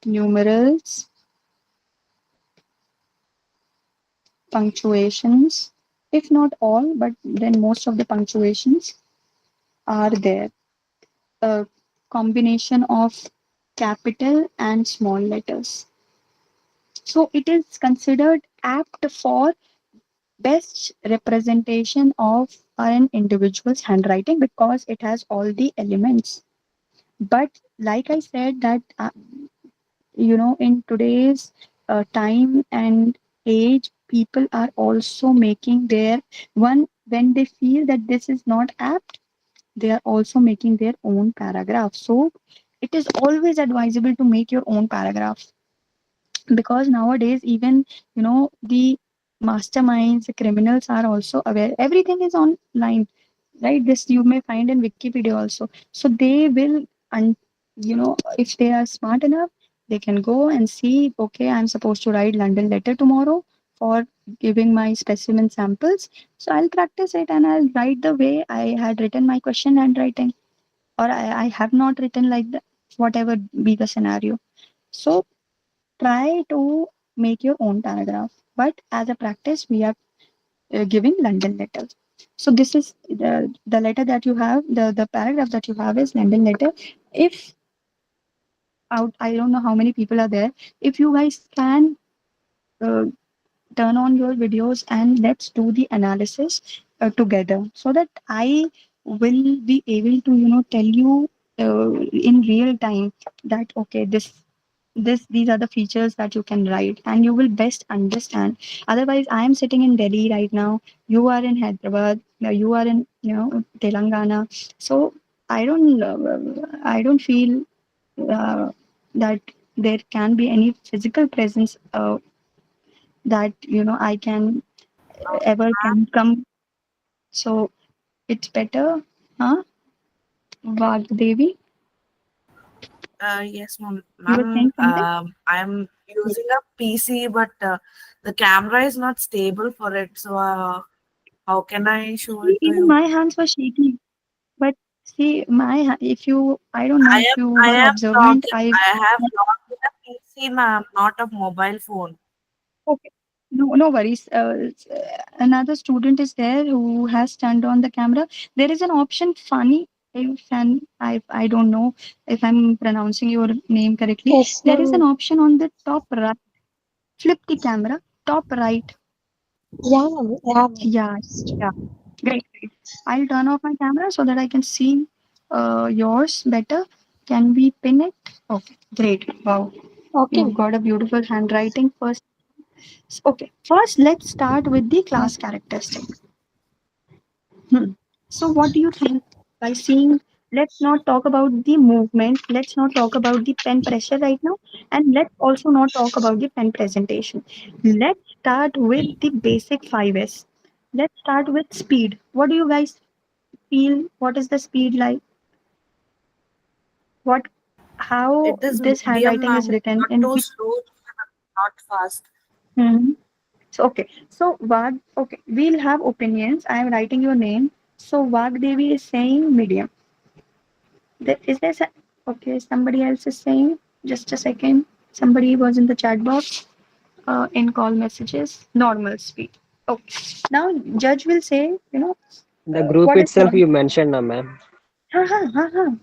A: numerals, punctuations, if not all, but then most of the punctuations are there. A combination of capital and small letters. So it is considered apt for best representation of an individual's handwriting because it has all the elements. But like I said, that in today's time and age, people are also making their one when they feel that this is not apt, they are also making their own paragraph. So it is always advisable to make your own paragraph, because nowadays even the masterminds, the criminals are also aware everything is online, right? This you may find in Wikipedia also. So they will, and if they are smart enough, they can go and see, okay, I'm supposed to write London Letter tomorrow for giving my specimen samples, so I'll practice it and I'll write the way I had written my question handwriting, or I have not written like that, whatever be the scenario. So try to make your own paragraph, but as a practice we are giving London Letter. So this is the letter that you have, the paragraph that you have is London Letter. If out, I don't know how many people are there. If you guys can uh, turn on your videos and let's do the analysis together, so that I will be able to, tell you in real time that okay, these are the features that you can write and you will best understand. Otherwise, I am sitting in Delhi right now, you are in Hyderabad, you are in, Telangana. So I don't feel uh, that there can be any physical presence that I can ever can come. So it's better, huh? Vagdevi,
B: Yes, ma'am.
A: you were
B: Ma'am,
A: saying something?
B: I'm
A: Yeah.
B: using a PC, but the camera is not stable for it. So, how can I show
A: See,
B: it to
A: even
B: you?
A: my hands were shaky, but see, if you, I don't know
B: I
A: if
B: am
A: you
B: I
A: were
B: am
A: observant.
B: logged in. I have logged in a PC, ma'am, not a mobile phone.
A: Okay, no worries. Another student is there who has turned on the camera. There is an option, funny. If and I don't know if I'm pronouncing your name correctly.
C: Yes,
A: There is an
C: ma'am.
A: option on the top right. Flip the camera, top right.
C: Yeah, ma'am. Yeah, ma'am.
A: Yeah, yeah. Great, great. I'll turn off my camera so that I can see yours better. Can we pin it? Okay, great. Wow,
C: Okay,
A: you've
C: ma'am.
A: got a beautiful handwriting. Okay, first let's start with the class characteristic. Hmm. So, what do you think by seeing? Let's not talk about the movement. Let's not talk about the pen pressure right now, and let's also not talk about the pen presentation. Let's start with the basic 5S. Let's start with speed. What do you guys feel? What is the speed like? What? How
B: It is
A: this
B: medium,
A: handwriting is
B: ma'am.
A: written
B: Not
A: in?
B: too slow, not fast.
A: Mhm. So, okay. So, okay, we'll have opinions. I am writing your name. So, Vagdevi is saying medium. Is there, okay, somebody else is saying, just a second. Somebody was in the chat box, in call messages, normal speed. Okay. Now, judge will say,
D: The group
A: what is
D: itself
A: normal?
D: you mentioned, na ma'am.
A: Ha, ha, ha, ha.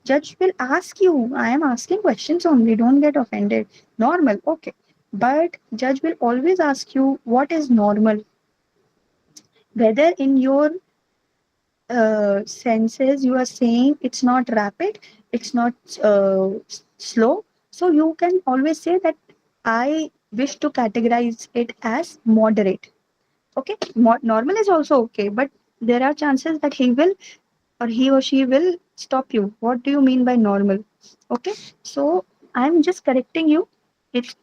A: Judge will ask you. I am asking questions only. Don't get offended. Normal. Okay. But judge will always ask you what is normal, whether in your senses you are saying it's not rapid, it's not slow. So you can always say that I wish to categorize it as moderate. Okay, normal is also okay, but there are chances that he will or he or she will stop you. What do you mean by normal? Okay, so I'm just correcting you. It's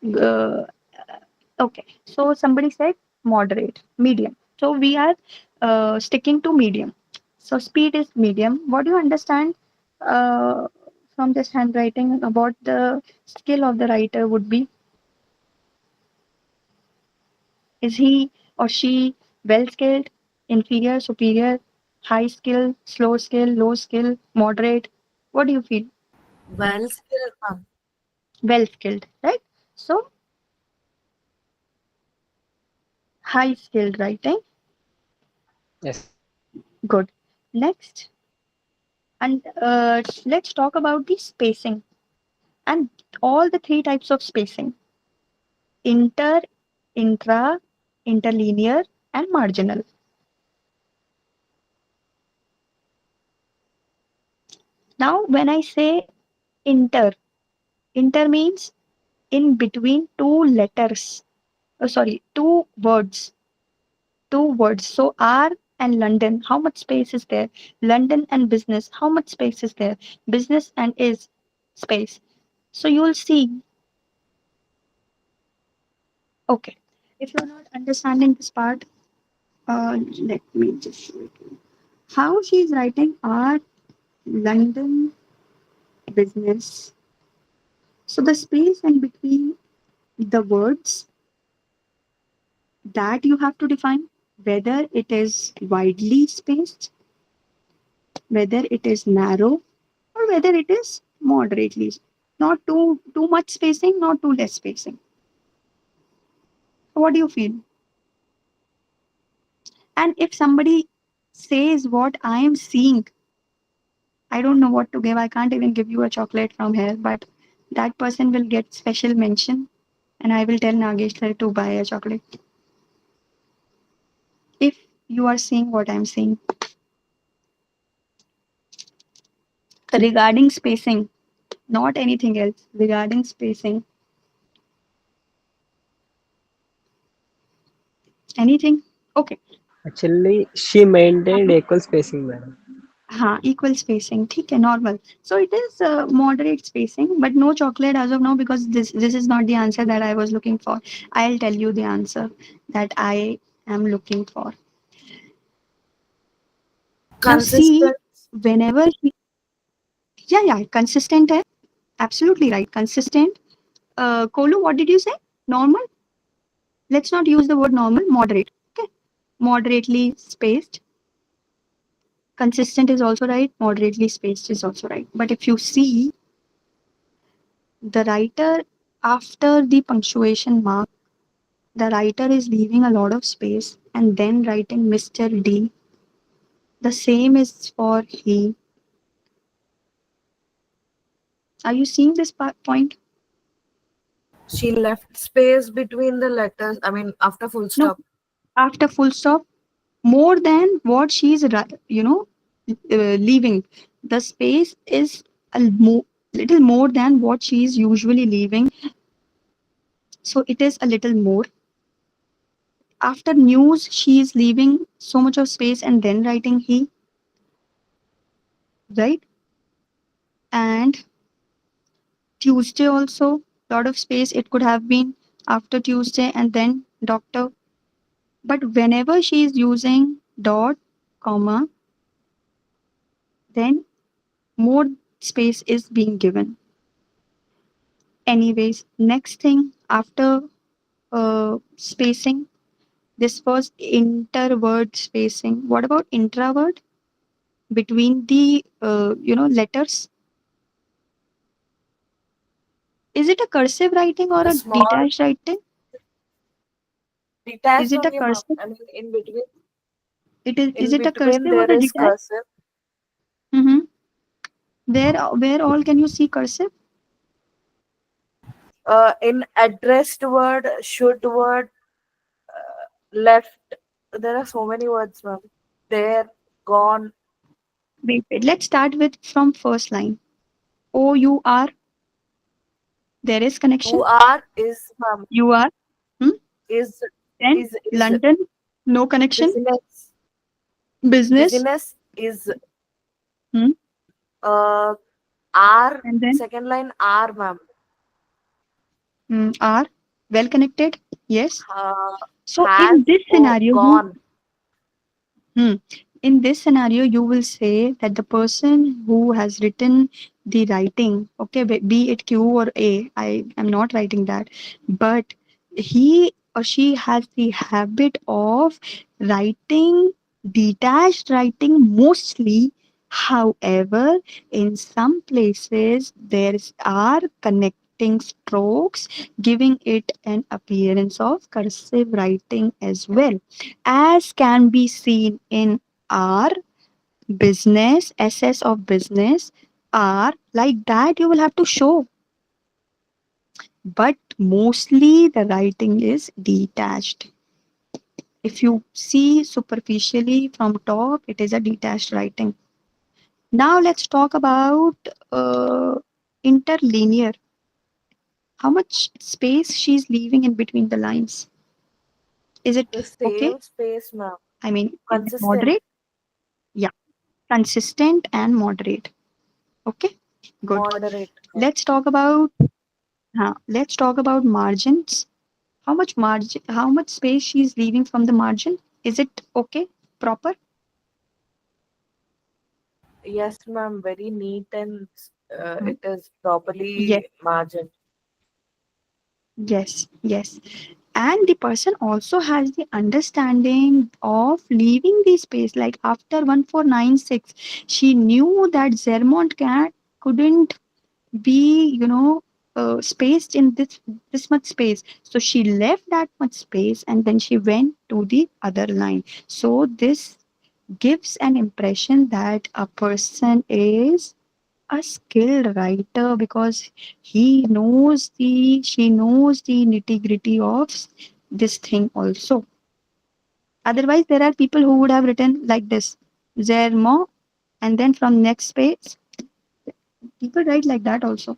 A: okay. So somebody said moderate, medium. So we are sticking to medium. So speed is medium. What do you understand uh, from this handwriting about the skill of the writer would be? Is he or she well skilled, inferior, superior, high skill, slow skill, low skill, moderate? What do you feel?
B: Well skilled, ma'am.
A: Well skilled, right? So high skilled writing.
D: Yes, ma'am.
A: Good. Next, and let's talk about the spacing and all the three types of spacing: inter, intra, interlinear, and marginal. Now, when I say inter, inter means in between two letters. Oh, sorry, two words. So R and London, how much space is there? London and business, how much space is there? Business and is space. So you'll see, okay. If you're not understanding this part, let me just show it. How she's writing R, London, business. So the space in between the words that you have to define, whether it is widely spaced, whether it is narrow, or whether it is moderately, not too much spacing, not too less spacing. So what do you feel? And if somebody says what I am seeing, I don't know what to give. I can't even give you a chocolate from here, but That person will get special mention, and I will tell Nagesh sir to buy a chocolate. If you are seeing what I'm saying regarding spacing, not anything else. Regarding spacing, anything? Okay.
D: Actually, she maintained equal spacing, madam.
A: हाँ equal spacing ठीक है normal so it is moderate spacing but no chocolate as of now because this is not the answer that I was looking for. I'll tell you the answer that I am looking for. Now see,
B: Consistent.
A: whenever yeah consistent है, absolutely right, consistent. Kolu, what did you say? Normal? Let's not use the word normal, moderate. Okay, moderately spaced. Consistent is also right, moderately spaced is also right. But if you see the writer after the punctuation mark, the writer is leaving a lot of space and then writing Mr. D. The same is for he. Are you seeing this point?
B: She left space between the letters. I mean, after full
A: No,
B: stop.
A: after full stop, more than what she's, leaving. The space is little more than what she is usually leaving. So it is a little more. After news, she is leaving so much of space and then writing he, right? And Tuesday also, lot of space. It could have been after Tuesday and then doctor. But whenever she is using dot, comma, then more space is being given. Anyways, next thing after spacing, this was interword spacing. What about intraword between the letters? Is it a cursive writing or
B: The
A: a
B: small
A: detached writing? Is
B: detached
A: it a
B: only, ma'am.
A: cursive?
B: I mean, in between,
A: Is
B: in
A: it a
B: between
A: cursive or
B: there
A: a
B: is
A: detached?
B: cursive.
A: Mm-hmm. Where all can you see cursive?
B: In addressed word, should word, left. There are so many words, ma'am. There, gone.
A: Wait. Let's start with from first line. OUR. There is
B: Who
A: connection.
B: are is, ma'am,
A: You are. Hmm?
B: is
A: Then
B: is
A: London. No connection.
B: business.
A: Business.
B: Business is
A: Hmm?
B: uh are,
A: And then
B: second line are, ma'am.
A: are well connected. Yes.
B: Uh,
A: So
B: has
A: in this
B: or
A: scenario, you
B: gone.
A: Hmm. In this scenario, you will say that the person who has written the writing, okay, be it Q or A, I am not writing that, but he or she has the habit of writing detached writing mostly. However, in some places, there are connecting strokes, giving it an appearance of cursive writing as well, as can be seen in our business, SS of business, R, like that you will have to show. But mostly the writing is detached. If you see superficially from top, it is a detached writing. Now let's talk about interlinear. How much space she's leaving in between the lines? Is
B: The
A: it okay?
B: same space, ma'am.
A: I mean, is it
B: Consistent.
A: moderate? Yeah, consistent and moderate. Okay, good.
B: Moderate.
A: Let's talk about let's talk about margins. How much space she's leaving from the margin? Is it okay? Proper?
B: Yes, ma'am. Very neat and
A: Hmm.
B: it is
A: Yes,
B: properly margined.
A: yes. And the person also has the understanding of leaving the space. Like after 1496, she knew that Zermont cat couldn't be spaced in this much space, so she left that much space and then she went to the other line. So this gives an impression that a person is a skilled writer because she knows the nitty gritty of this thing also. Otherwise, there are people who would have written like this, Zermo, and then from next page, people write like that also,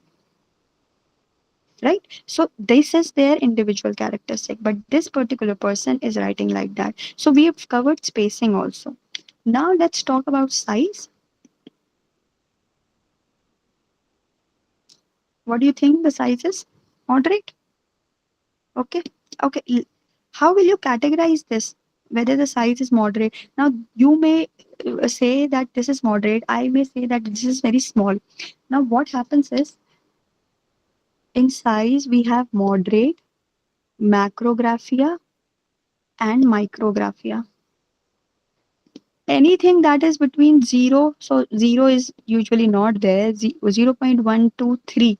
A: right? So this is their individual characteristic, but this particular person is writing like that. So we have covered spacing also. Now let's talk about size. What do you think the size is? Moderate? Okay. Okay. How will you categorize this? Whether the size is moderate. Now you may say that this is moderate. I may say that this is very small. Now what happens is in size we have moderate, macrographia, and micrographia. Anything that is between 0, so 0 is usually not there, 0.123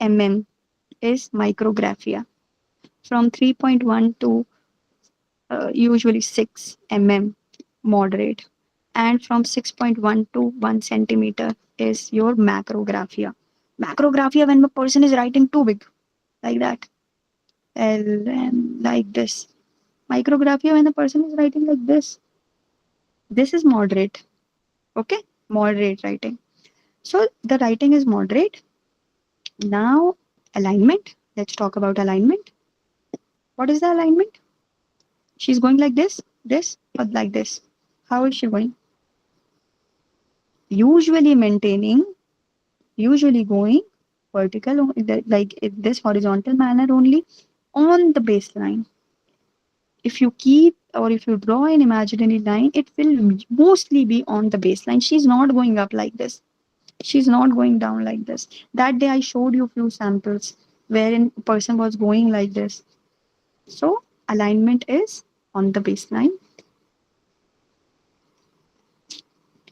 A: mm is micrographia. From 3.1 to usually 6 mm moderate, and from 6.1 to 1 centimeter is your macrographia. Macrographia when a person is writing too big, like that, like this. Micrographia when the person is writing like this is moderate. Okay, moderate writing. So the writing is moderate. Now alignment. Let's talk about alignment. What is the alignment? She's going like this, or like this. How is she going? Usually maintaining, usually going vertical, like in this horizontal manner only on the baseline. If you keep or if you draw an imaginary line, it will mostly be on the baseline. She's not going up like this. She's not going down like this. That day I showed you few samples wherein a person was going like this. So alignment is on the baseline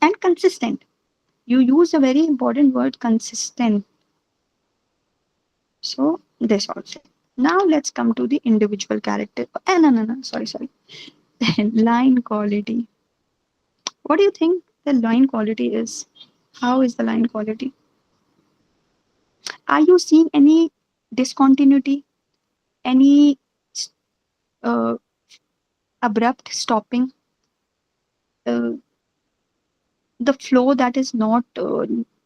A: and consistent. You use a very important word, consistent. So this also. Now let's come to the individual character. No. Sorry. Line quality. What do you think the line quality is? How is the line quality? Are you seeing any discontinuity? Any uh, abrupt stopping? Uh, the flow that is not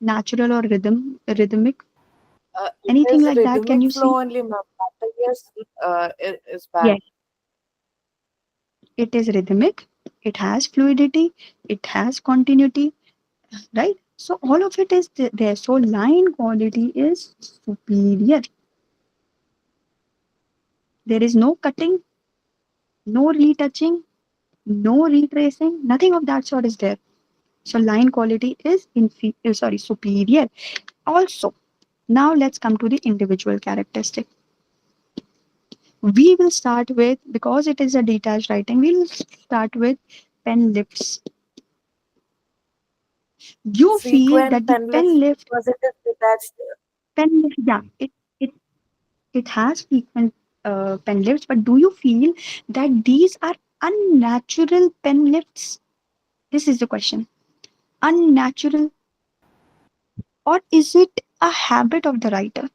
A: natural or rhythmic?
B: It
A: Anything
B: is
A: like that? Can
B: rhythmic
A: you
B: flow
A: see?
B: only, ma'am. Nothing else is bad.
A: Yes, it is rhythmic. It has fluidity. It has continuity, right? So all of it is there. So line quality is superior. There is no cutting, no retouching, no retracing. Nothing of that sort is there. So line quality is superior. Also, now let's come to the individual characteristic. We will start with, because it is a detached writing, we'll start with pen lifts. You feel
B: Frequent
A: that the
B: pen
A: pen
B: lifts
A: lift,
B: because it is detached.
A: yeah, it has frequent pen lifts, but do you feel that these are unnatural pen lifts? This is the question. Unnatural, or is it a habit of the writer?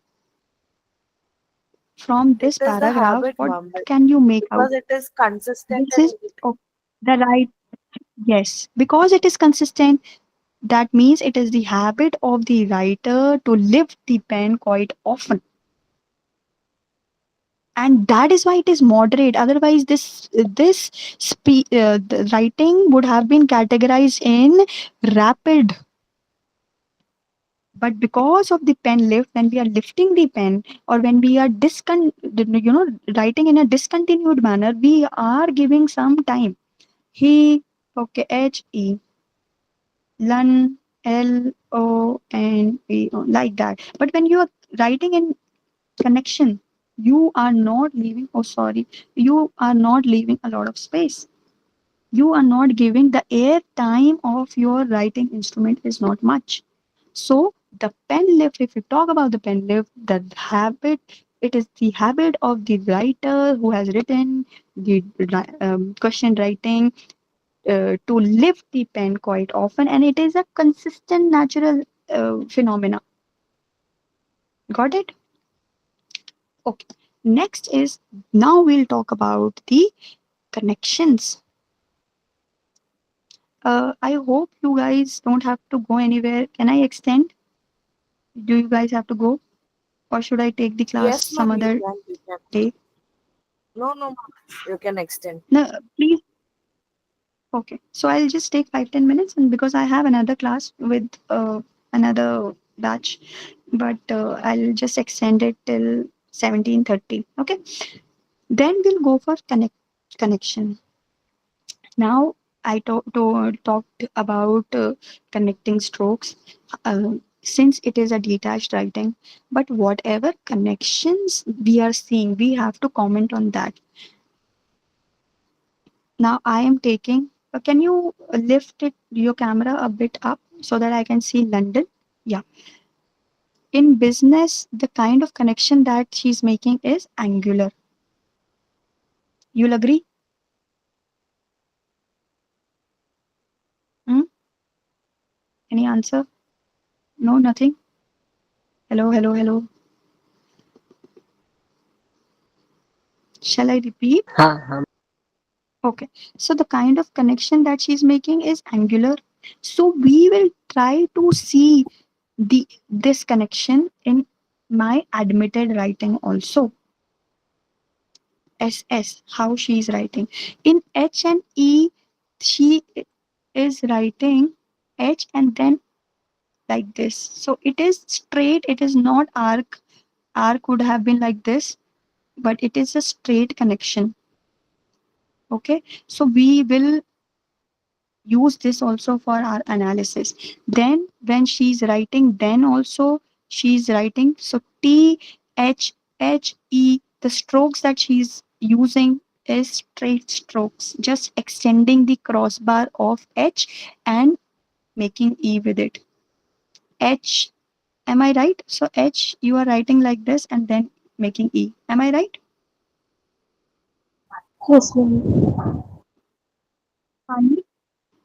A: From
B: It
A: this
B: is the
A: paragraph,
B: habit,
A: what
B: ma'am,
A: can you make out?
B: because it is consistent
A: This
B: and
A: is
B: neat.
A: oh, the right, yes, because it is consistent. That means it is the habit of the writer to lift the pen quite often. And that is why it is moderate. Otherwise, the writing would have been categorized in rapid. But because of the pen lift, when we are lifting the pen or when we are writing in a discontinued manner, we are giving some time. He, okay, He, Lun, Lone, like that. But when you are writing in connection, you are not leaving, you are not leaving a lot of space. You are not giving the air time of your writing instrument is not much. So the pen lift, if you talk about the pen lift, the habit, it is the habit of the writer who has written the question writing to lift the pen quite often, and it is a consistent natural phenomena. Got it? Okay. Next is, now we'll talk about the connections. I hope you guys don't have to go anywhere. Can I extend? Do you guys have to go? Or should I take the class
B: Yes,
A: some
B: ma'am, you
A: other
B: can. You can.
A: day?
B: No, no, ma'am. You can extend.
A: No, please. Okay. So I'll just take 5-10 minutes, and because I have another class with another batch, but I'll just extend it till 17:30. Okay. Then we'll go for connection. Now talked about connecting strokes, since it is a detached writing, but whatever connections we are seeing, we have to comment on that. Now I am taking. Can you lift your camera a bit up so that I can see London? Yeah. In business, the kind of connection that she's making is angular. You'll agree? Hmm? Any answer? No, nothing. Hello, hello, hello. Shall I repeat?
D: हाँ हाँ
A: Okay. So the kind of connection that she's making is angular. So we will try to see this connection in my admitted writing also. SS, how she is writing. In H and E, she is writing H and then like this. So it is straight, it is not arc. Arc would have been like this, but it is a straight connection. Okay. So we will use this also for our analysis. Then when she's writing, then also she's writing. So T, H, H, E, the strokes that she's using is straight strokes, just extending the crossbar of H and making E with it. H, am I right? So H, you are writing like this and then making E. Am I right?
C: Yes, ma'am.
A: Fine.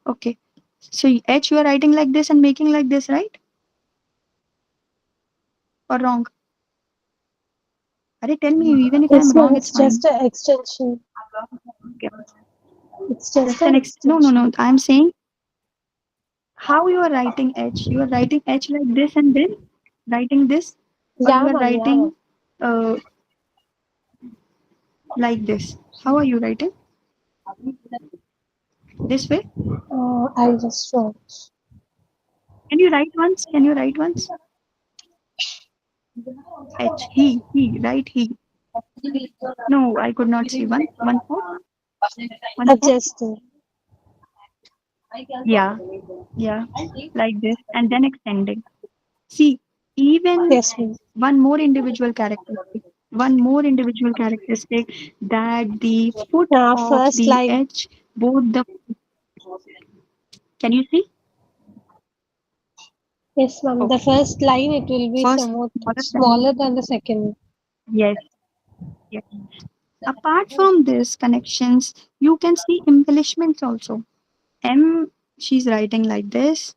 A: Okay. So H, you are writing like this and making like this, right? Or wrong? Arey, tell me, even if I'm
C: Yes, ma'am.
A: wrong, it's
C: It's just
A: fine.
C: an extension.
A: Okay.
C: It's just
A: Just
C: an
A: an no, no, no.
C: extension.
A: I'm saying how you are writing H. You are writing H like this and then writing this, or you
C: Yeah,
A: are
C: ma'am. Yeah, ma'am.
A: writing uh, like this. How are you writing? This way?
C: I'll just show.
A: Can you write once? Can you write once? H. He. Write he. No, I could not see one. One more. Once more.
C: Adjusting.
A: Yeah. Yeah. Like this, and then extending. See, even
C: Yes, ma'am.
A: one more individual characteristic. One more individual characteristic, that the foot of
C: First
A: the
C: line.
A: edge, both the, can you see?
C: Yes, ma'am. The
A: Okay.
C: first line it will be
A: First
C: somewhat
A: smaller than,
C: smaller than the second.
A: yes, yes. Apart from this connections, you can see embellishments also. M, she's writing like this.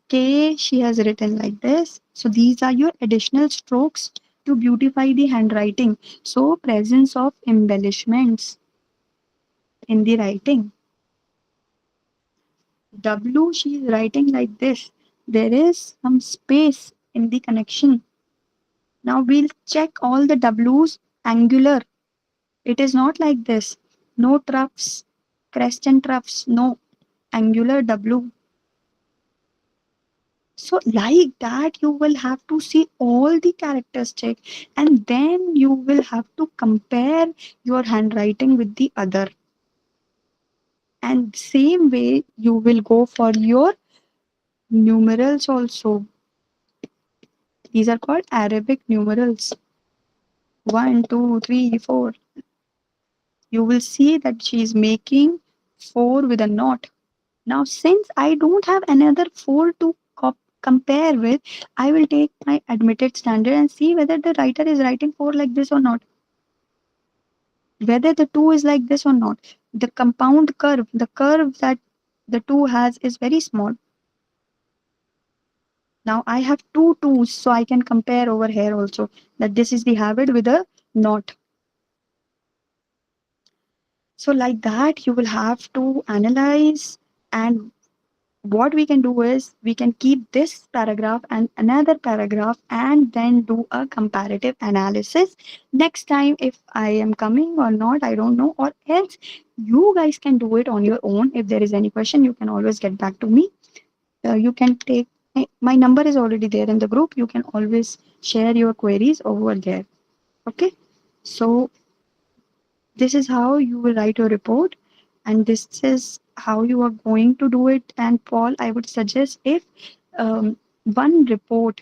A: K, she has written like this. So these are your additional strokes to beautify the handwriting. So presence of embellishments in the writing. W, she is writing like this. There is some space in the connection. Now we'll check all the W's angular. It is not like this. No troughs, crest and troughs, no. Angular W. So like that, you will have to see all the characteristic, and then you will have to compare your handwriting with the other. And same way, you will go for your numerals also. These are called Arabic numerals. One, two, three, four. You will see that she is making four with a knot. Now, since I don't have another four to compare with, I will take my admitted standard and see whether the writer is writing four like this or not. Whether the two is like this or not. The compound curve, the curve that the two has is very small. Now I have two twos, so I can compare over here also that this is the habit with a not. So like that, you will have to analyze, and what we can do is we can keep this paragraph and another paragraph and then do a comparative analysis next time if I am coming or not, I don't know, or else you guys can do it on your own. If there is any question, you can always get back to me. You can take my number is already there in the group. You can always share your queries over there. Okay, so this is how you will write your report, and this is how you are going to do it. And Paul, I would suggest if one report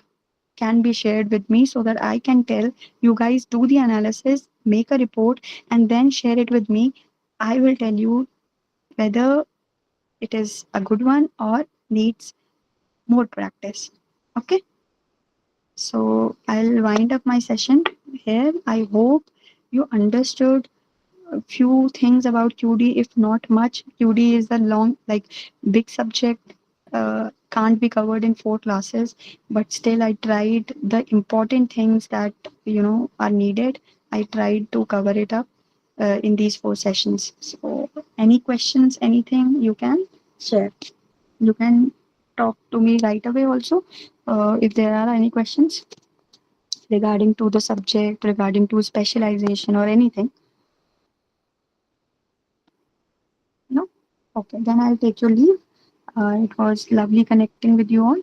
A: can be shared with me so that I can tell you guys do the analysis, make a report, and then share it with me. I will tell you whether it is a good one or needs more practice. Okay, so I'll wind up my session here. I hope you understood a few things about QD, if not much. QD is a long, like, big subject, can't be covered in 4 classes, but still, I tried the important things that are needed. I tried to cover it up in these 4 sessions. So, any questions, anything you can share. You can talk to me right away also if there are any questions regarding to the subject, regarding to specialization or anything. No? Okay, then I'll take your leave. It was lovely connecting with you all.